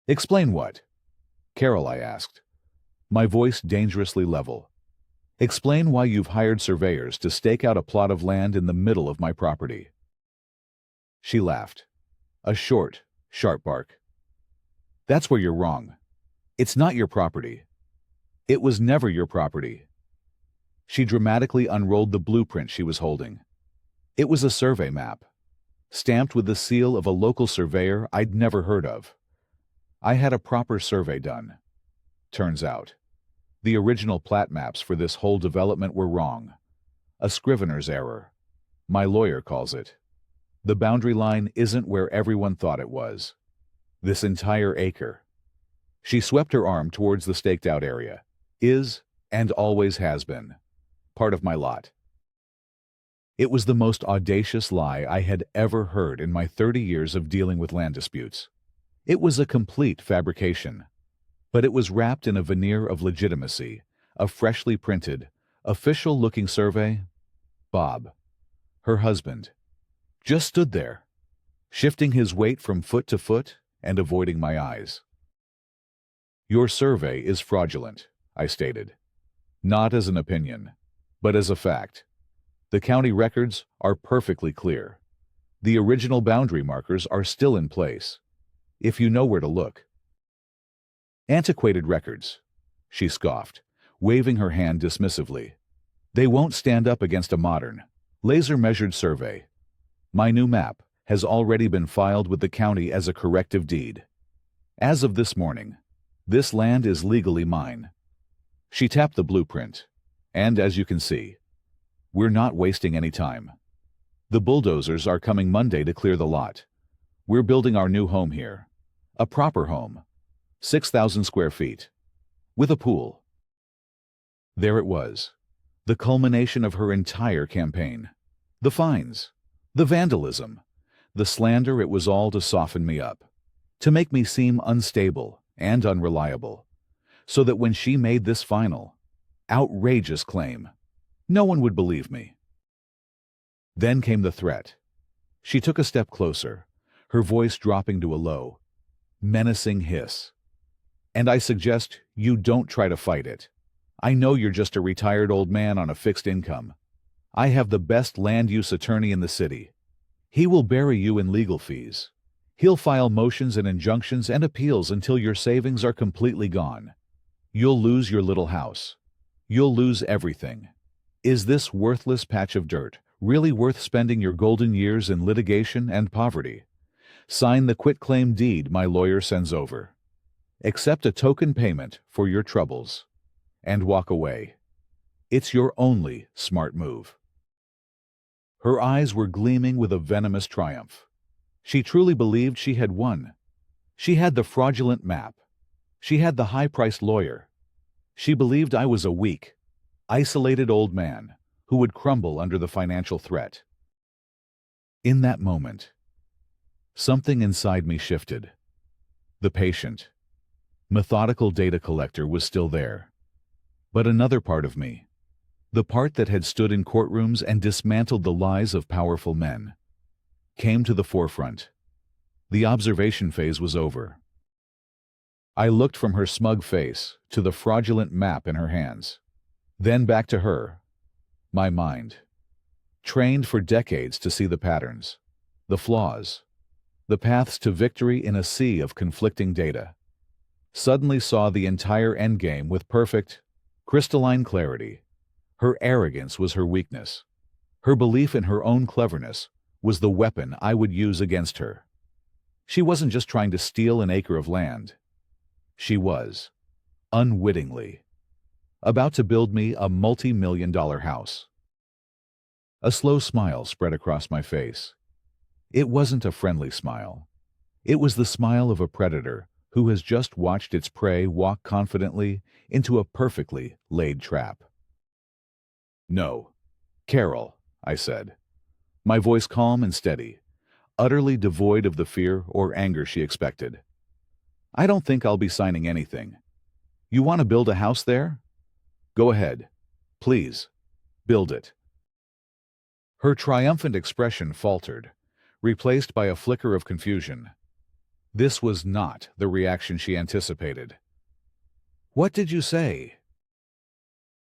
"Explain what?" "Carol," I asked, my voice dangerously level. "Explain why you've hired surveyors to stake out a plot of land in the middle of my property." She laughed, a short, sharp bark. "That's where you're wrong. It's not your property. It was never your property." She dramatically unrolled the blueprint she was holding. It was a survey map, stamped with the seal of a local surveyor I'd never heard of. I had a proper survey done. Turns out, the original plat maps for this whole development were wrong. A scrivener's error. My lawyer calls it. The boundary line isn't where everyone thought it was. This entire acre. She swept her arm towards the staked-out area. Is, and always has been, part of my lot. It was the most audacious lie I had ever heard in my 30 years of dealing with land disputes. It was a complete fabrication. But it was wrapped in a veneer of legitimacy, a freshly printed, official-looking survey. Bob, her husband, just stood there, shifting his weight from foot to foot and avoiding my eyes. "Your survey is fraudulent," I stated, not as an opinion, but as a fact. The county records are perfectly clear. The original boundary markers are still in place, if you know where to look. "Antiquated records," she scoffed, waving her hand dismissively. "They won't stand up against a modern, laser-measured survey. My new map has already been filed with the county as a corrective deed. As of this morning, this land is legally mine." She tapped the blueprint, and as you can see, we're not wasting any time. The bulldozers are coming Monday to clear the lot. We're building our new home here. A proper home. 6,000 square feet. With a pool. There it was. The culmination of her entire campaign. The fines. The vandalism. The slander. It was all to soften me up. To make me seem unstable and unreliable. So that when she made this final, outrageous claim, no one would believe me. Then came the threat. She took a step closer, her voice dropping to a low, menacing hiss. "And I suggest you don't try to fight it. I know you're just a retired old man on a fixed income. I have the best land use attorney in the city. He will bury you in legal fees. He'll file motions and injunctions and appeals until your savings are completely gone. You'll lose your little house. You'll lose everything. Is this worthless patch of dirt really worth spending your golden years in litigation and poverty? Sign the quitclaim deed my lawyer sends over. Accept a token payment for your troubles. and walk away. It's your only smart move." Her eyes were gleaming with a venomous triumph. She truly believed she had won. She had the fraudulent map. She had the high-priced lawyer. She believed I was a weak, isolated old man who would crumble under the financial threat. In that moment, something inside me shifted. The patient, methodical data collector was still there. But another part of me, the part that had stood in courtrooms and dismantled the lies of powerful men, came to the forefront. The observation phase was over. I looked from her smug face to the fraudulent map in her hands, then back to her, my mind, trained for decades to see the patterns, the flaws, the paths to victory in a sea of conflicting data, suddenly saw the entire endgame with perfect, crystalline clarity. Her arrogance was her weakness. Her belief in her own cleverness was the weapon I would use against her. She wasn't just trying to steal an acre of land. She was, unwittingly, about to build me a multi-million-dollar house. A slow smile spread across my face. It wasn't a friendly smile. It was the smile of a predator who has just watched its prey walk confidently into a perfectly laid trap. "No, Carol," I said, my voice calm and steady, utterly devoid of the fear or anger she expected. "I don't think I'll be signing anything. You want to build a house there? Go ahead. Please, build it." Her triumphant expression faltered, replaced by a flicker of confusion. This was not the reaction she anticipated. "What did you say?"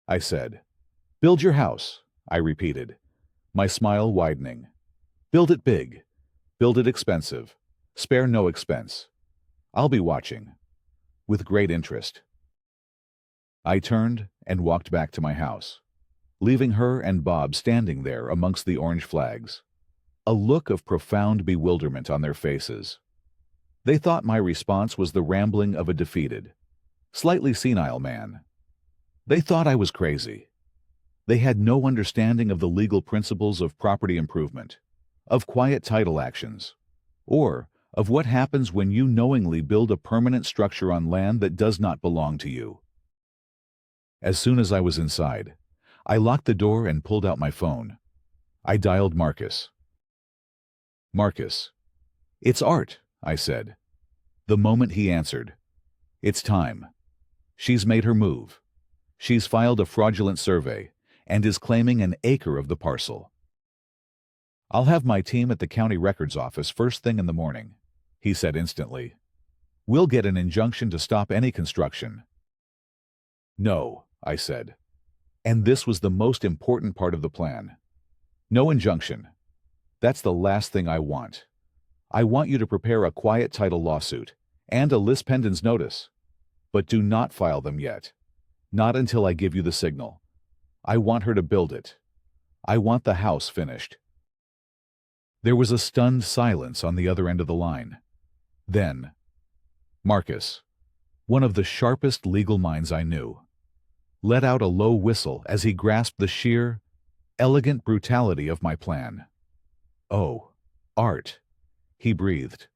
I said. "Build your house," I repeated, my smile widening. "Build it big. Build it expensive. Spare no expense. I'll be watching." With great interest. I turned and walked back to my house, leaving her and Bob standing there amongst the orange flags, a look of profound bewilderment on their faces. They thought my response was the rambling of a defeated, slightly senile man. They thought I was crazy. They had no understanding of the legal principles of property improvement, of quiet title actions, or of what happens when you knowingly build a permanent structure on land that does not belong to you. As soon as I was inside, I locked the door and pulled out my phone. I dialed Marcus. "Marcus." "It's Art," I said. The moment he answered, "It's time. She's made her move. She's filed a fraudulent survey and is claiming an acre of the parcel. I'll have my team at the county records office first thing in the morning," he said instantly. "We'll get an injunction to stop any construction." "No," I said. And this was the most important part of the plan. "No injunction. That's the last thing I want. I want you to prepare a quiet title lawsuit and a lis pendens notice. But do not file them yet. Not until I give you the signal. I want her to build it. I want the house finished." There was a stunned silence on the other end of the line. Then, Marcus, one of the sharpest legal minds I knew, let out a low whistle as he grasped the sheer, elegant brutality of my plan. "Oh, Art," he breathed,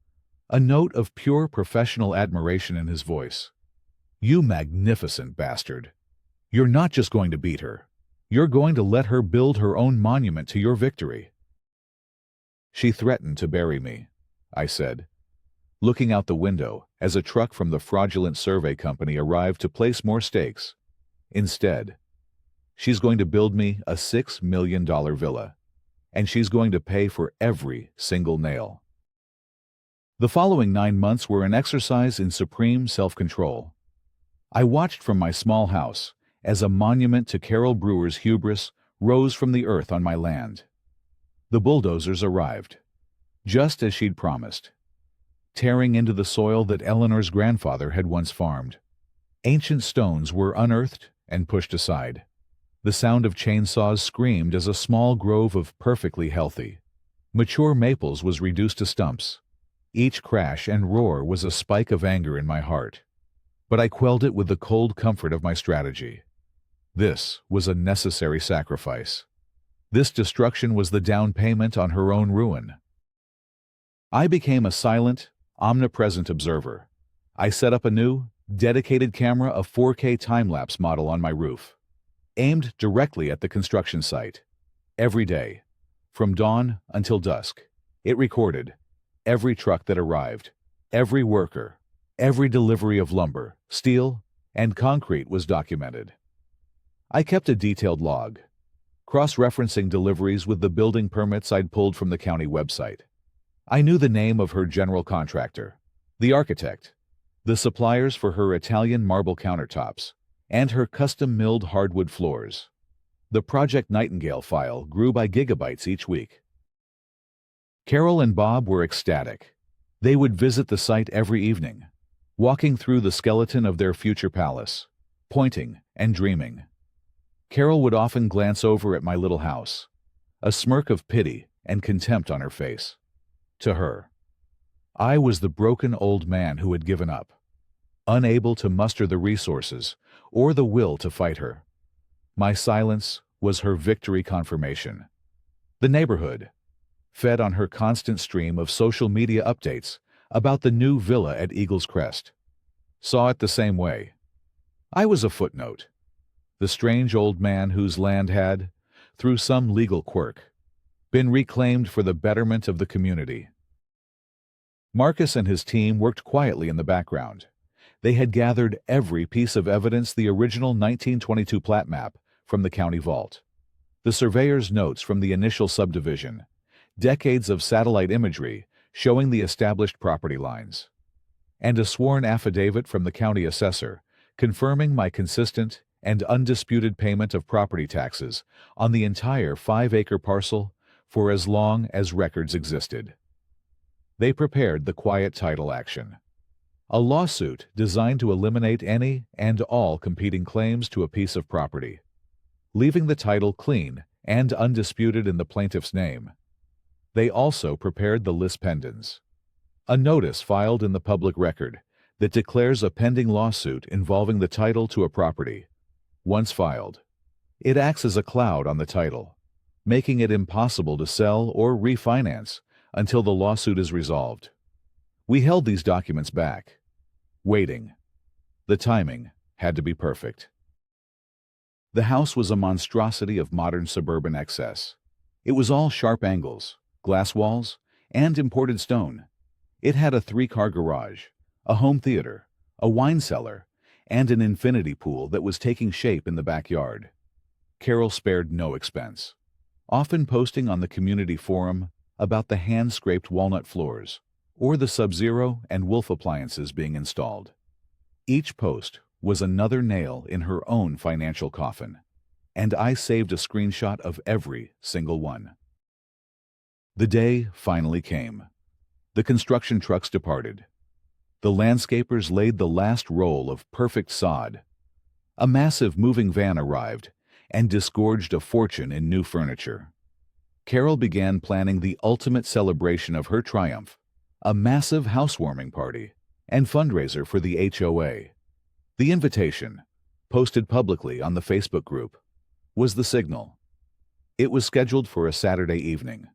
a note of pure professional admiration in his voice. "You magnificent bastard. You're not just going to beat her. You're going to let her build her own monument to your victory." "She threatened to bury me," I said, looking out the window as a truck from the fraudulent survey company arrived to place more stakes. "Instead, she's going to build me a $6 million villa, and she's going to pay for every single nail." The following 9 months were an exercise in supreme self-control. I watched from my small house as a monument to Carol Brewer's hubris rose from the earth on my land. The bulldozers arrived, just as she'd promised, tearing into the soil that Eleanor's grandfather had once farmed. Ancient stones were unearthed and pushed aside. The sound of chainsaws screamed as a small grove of perfectly healthy, mature maples was reduced to stumps. Each crash and roar was a spike of anger in my heart, but I quelled it with the cold comfort of my strategy. This was a necessary sacrifice. This destruction was the down payment on her own ruin. I became a silent, omnipresent observer. I set up a new, dedicated camera, a 4K time-lapse model on my roof, aimed directly at the construction site. Every day, from dawn until dusk, it recorded every truck that arrived, every worker, every delivery of lumber, steel, and concrete was documented. I kept a detailed log, cross-referencing deliveries with the building permits I'd pulled from the county website. I knew the name of her general contractor, the architect, the suppliers for her Italian marble countertops, and her custom-milled hardwood floors. The Project Nightingale file grew by gigabytes each week. Carol and Bob were ecstatic. They would visit the site every evening, walking through the skeleton of their future palace, pointing and dreaming. Carol would often glance over at my little house, a smirk of pity and contempt on her face. To her, I was the broken old man who had given up, unable to muster the resources or the will to fight her. My silence was her victory confirmation. The neighborhood, fed on her constant stream of social media updates about the new villa at Eagle's Crest, saw it the same way. I was a footnote, the strange old man whose land had, through some legal quirk, been reclaimed for the betterment of the community. Marcus and his team worked quietly in the background. They had gathered every piece of evidence: the original 1922 plat map from the county vault, the surveyor's notes from the initial subdivision, decades of satellite imagery showing the established property lines, and a sworn affidavit from the county assessor confirming my consistent and undisputed payment of property taxes on the entire 5-acre parcel for as long as records existed. They prepared the quiet title action, a lawsuit designed to eliminate any and all competing claims to a piece of property, leaving the title clean and undisputed in the plaintiff's name. They also prepared the lis pendens, a notice filed in the public record that declares a pending lawsuit involving the title to a property. Once filed, it acts as a cloud on the title, making it impossible to sell or refinance until the lawsuit is resolved. We held these documents back, waiting. The timing had to be perfect. The house was a monstrosity of modern suburban excess. It was all sharp angles, glass walls, and imported stone. It had a 3-car garage, a home theater, a wine cellar, and an infinity pool that was taking shape in the backyard. Carol spared no expense, often posting on the community forum about the hand-scraped walnut floors or the Sub-Zero and Wolf appliances being installed. Each post was another nail in her own financial coffin, and I saved a screenshot of every single one. The day finally came. The construction trucks departed. The landscapers laid the last roll of perfect sod. A massive moving van arrived and disgorged a fortune in new furniture. Carol began planning the ultimate celebration of her triumph, a massive housewarming party and fundraiser for the HOA. The invitation, posted publicly on the Facebook group, was the signal. It was scheduled for a Saturday evening.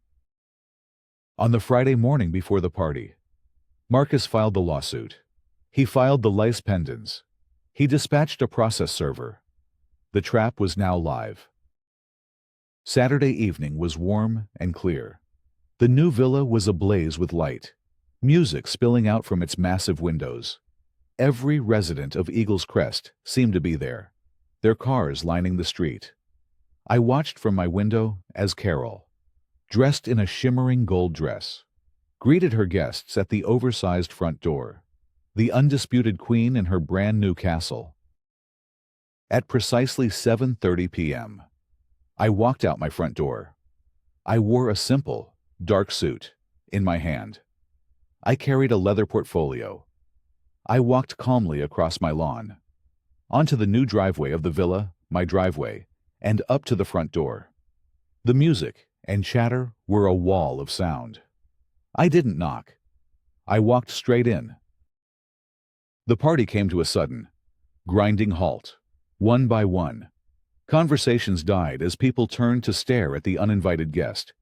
On the Friday morning before the party, Marcus filed the lawsuit. He filed the lis pendens. He dispatched a process server. The trap was now live. Saturday evening was warm and clear. The new villa was ablaze with light, music spilling out from its massive windows. Every resident of Eagle's Crest seemed to be there, their cars lining the street. I watched from my window as Carol, dressed in a shimmering gold dress, greeted her guests at the oversized front door, the undisputed queen in her brand-new castle. At precisely 7:30 p.m., I walked out my front door. I wore a simple, dark suit in my hand. I carried a leather portfolio. I walked calmly across my lawn, onto the new driveway of the villa, my driveway, and up to the front door. The music and chatter were a wall of sound. I didn't knock. I walked straight in. The party came to a sudden, grinding halt, one by one. Conversations died as people turned to stare at the uninvited guest.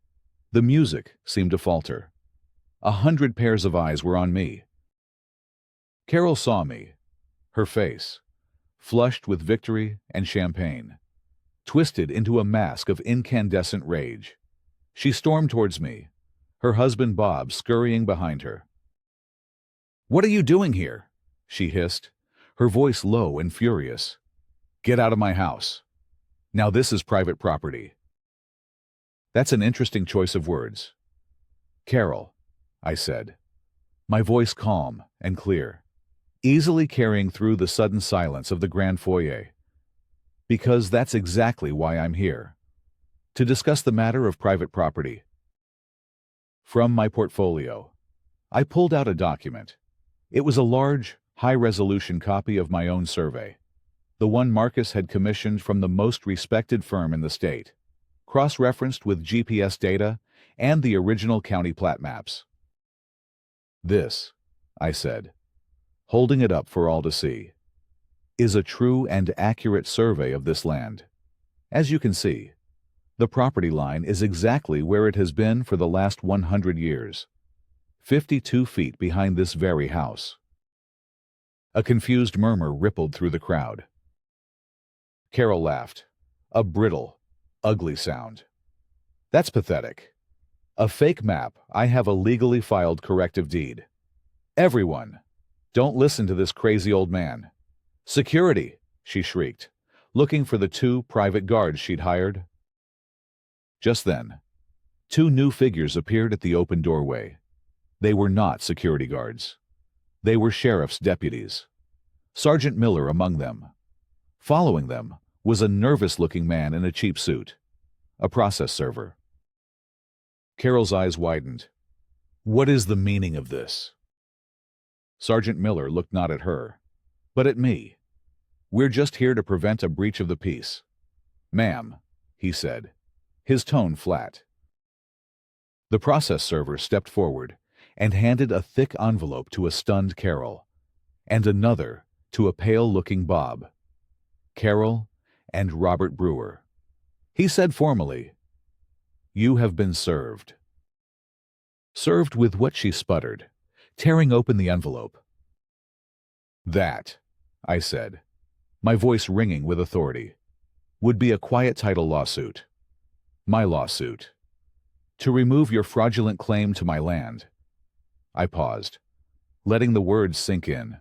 The music seemed to falter. 100 pairs of eyes were on me. Carol saw me, her face, flushed with victory and champagne, twisted into a mask of incandescent rage. She stormed towards me, her husband Bob scurrying behind her. "What are you doing here?" she hissed, her voice low and furious. "Get out of my house. Now this is private property." That's an interesting choice of words. "Carol," I said, my voice calm and clear, easily carrying through the sudden silence of the grand foyer. "Because that's exactly why I'm here. To discuss the matter of private property." From my portfolio, I pulled out a document. It was a large, high-resolution copy of my own survey, the one Marcus had commissioned from the most respected firm in the state, cross-referenced with GPS data and the original county plat maps. "This," I said, holding it up for all to see, "is a true and accurate survey of this land. As you can see, the property line is exactly where it has been for the last 100 years, 52 feet behind this very house." A confused murmur rippled through the crowd. Carol laughed, a brittle, ugly sound. "That's pathetic. A fake map. I have a legally filed corrective deed. Everyone, don't listen to this crazy old man. Security," she shrieked, looking for the 2 private guards she'd hired. Just then, 2 new figures appeared at the open doorway. They were not security guards. They were sheriff's deputies. Sergeant Miller among them. Following them was a nervous-looking man in a cheap suit, a process server. Carol's eyes widened. "What is the meaning of this?" Sergeant Miller looked not at her, but at me. "We're just here to prevent a breach of the peace, ma'am," he said, his tone flat. The process server stepped forward and handed a thick envelope to a stunned Carol, and another to a pale-looking Bob. "Carol and Robert Brewer," he said formally. "You have been served." Served with what? She sputtered, tearing open the envelope. "That," I said, my voice ringing with authority, "would be a quiet title lawsuit. My lawsuit. To remove your fraudulent claim to my land." I paused, letting the words sink in.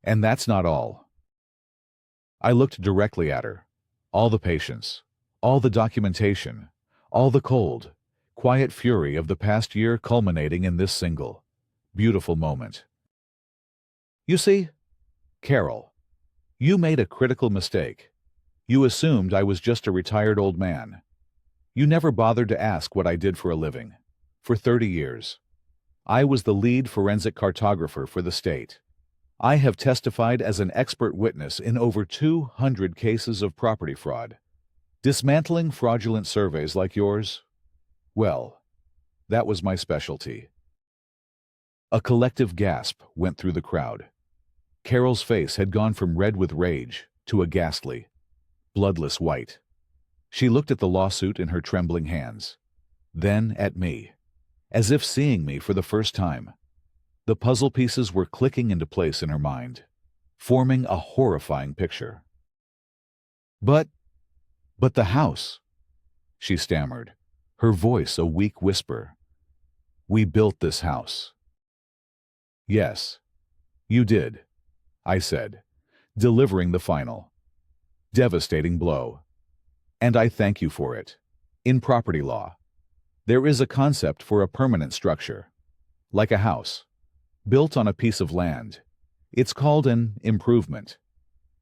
"And that's not all." I looked directly at her. All the patience, all the documentation, all the cold, quiet fury of the past year culminating in this single, beautiful moment. "You see, Carol, you made a critical mistake. You assumed I was just a retired old man. You never bothered to ask what I did for a living. For 30 years. I was the lead forensic cartographer for the state. I have testified as an expert witness in over 200 cases of property fraud. Dismantling fraudulent surveys like yours? Well, that was my specialty." A collective gasp went through the crowd. Carol's face had gone from red with rage to a ghastly, bloodless white. She looked at the lawsuit in her trembling hands, then at me, as if seeing me for the first time. The puzzle pieces were clicking into place in her mind, forming a horrifying picture. But the house," she stammered, her voice a weak whisper. "We built this house." "Yes, you did," I said, delivering the final, devastating blow. "And I thank you for it. In property law, there is a concept for a permanent structure, like a house, built on a piece of land. It's called an improvement.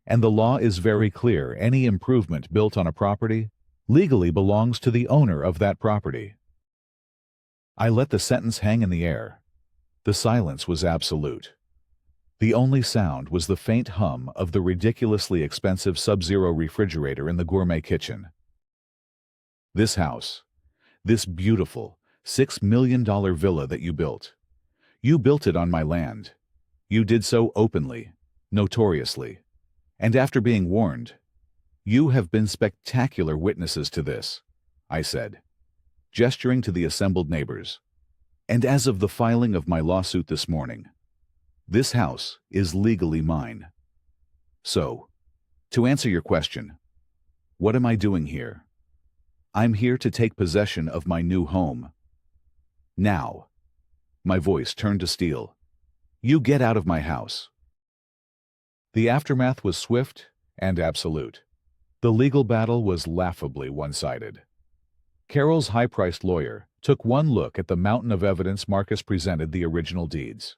And the law is very clear: any improvement built on a property legally belongs to the owner of that property." I let the sentence hang in the air. The silence was absolute. The only sound was the faint hum of the ridiculously expensive Sub-Zero refrigerator in the gourmet kitchen. "This house, this beautiful $6 million villa that you built it on my land. You did so openly, notoriously, and after being warned. You have been spectacular witnesses to this, I said, gesturing to the assembled neighbors. And as of the filing of my lawsuit this morning, this house is legally mine. So, to answer your question, what am I doing here? I'm here to take possession of my new home. Now. My voice turned to steel. You get out of my house. The aftermath was swift and absolute. The legal battle was laughably one-sided. Carol's high-priced lawyer took one look at the mountain of evidence Marcus presented the original deeds.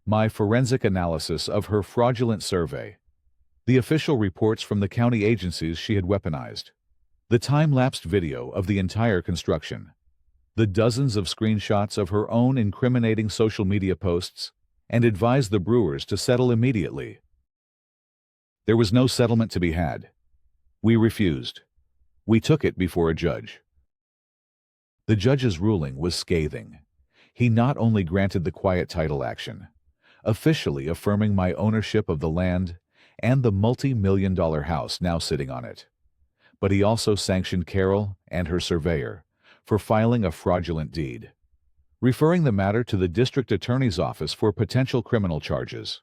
My forensic analysis of her fraudulent survey, the official reports from the county agencies she had weaponized, the time-lapsed video of the entire construction, the dozens of screenshots of her own incriminating social media posts, and advised the Brewers to settle immediately. There was no settlement to be had. We refused. We took it before a judge. The judge's ruling was scathing. He not only granted the quiet title action, officially affirming my ownership of the land and the multi-million-dollar house now sitting on it, but he also sanctioned Carol and her surveyor for filing a fraudulent deed, referring the matter to the district attorney's office for potential criminal charges.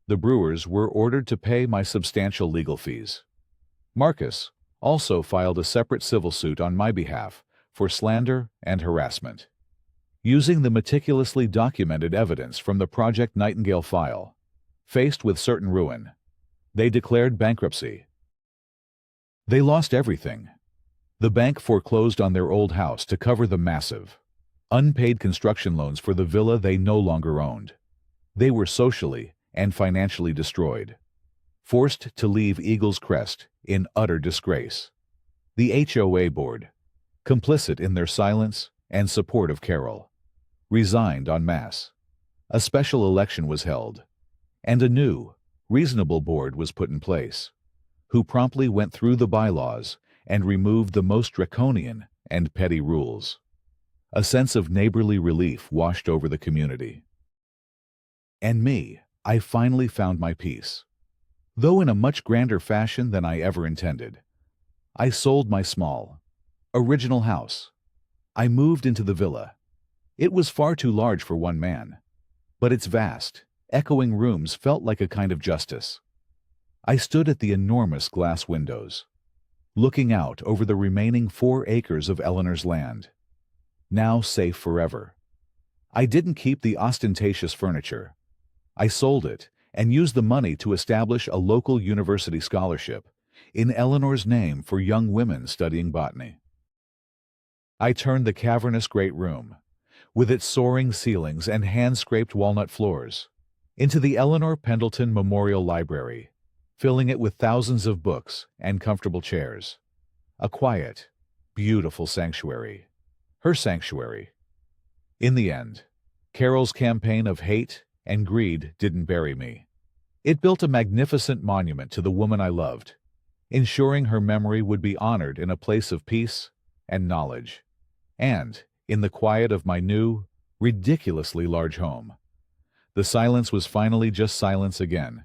The Brewers were ordered to pay my substantial legal fees. Marcus also filed a separate civil suit on my behalf for slander and harassment. Using the meticulously documented evidence from the Project Nightingale file, faced with certain ruin, they declared bankruptcy. They lost everything. The bank foreclosed on their old house to cover the massive, unpaid construction loans for the villa they no longer owned. They were socially and financially destroyed, forced to leave Eagle's Crest in utter disgrace. The HOA board, complicit in their silence and support of Carol, resigned en masse. A special election was held, and a new, reasonable board was put in place, who promptly went through the bylaws and removed the most draconian and petty rules. A sense of neighborly relief washed over the community. And me, I finally found my peace. Though in a much grander fashion than I ever intended. I sold my small, original house. I moved into the villa. It was far too large for one man, but its vast, echoing rooms felt like a kind of justice. I stood at the enormous glass windows, looking out over the remaining 4 acres of Eleanor's land, now safe forever. I didn't keep the ostentatious furniture. I sold it and used the money to establish a local university scholarship in Eleanor's name for young women studying botany. I turned the cavernous great room, with its soaring ceilings and hand-scraped walnut floors, into the Eleanor Pendleton Memorial Library, filling it with thousands of books and comfortable chairs. A quiet, beautiful sanctuary. Her sanctuary. In the end, Carol's campaign of hate and greed didn't bury me. It built a magnificent monument to the woman I loved, ensuring her memory would be honored in a place of peace and knowledge, and in the quiet of my new, ridiculously large home. The silence was finally just silence again,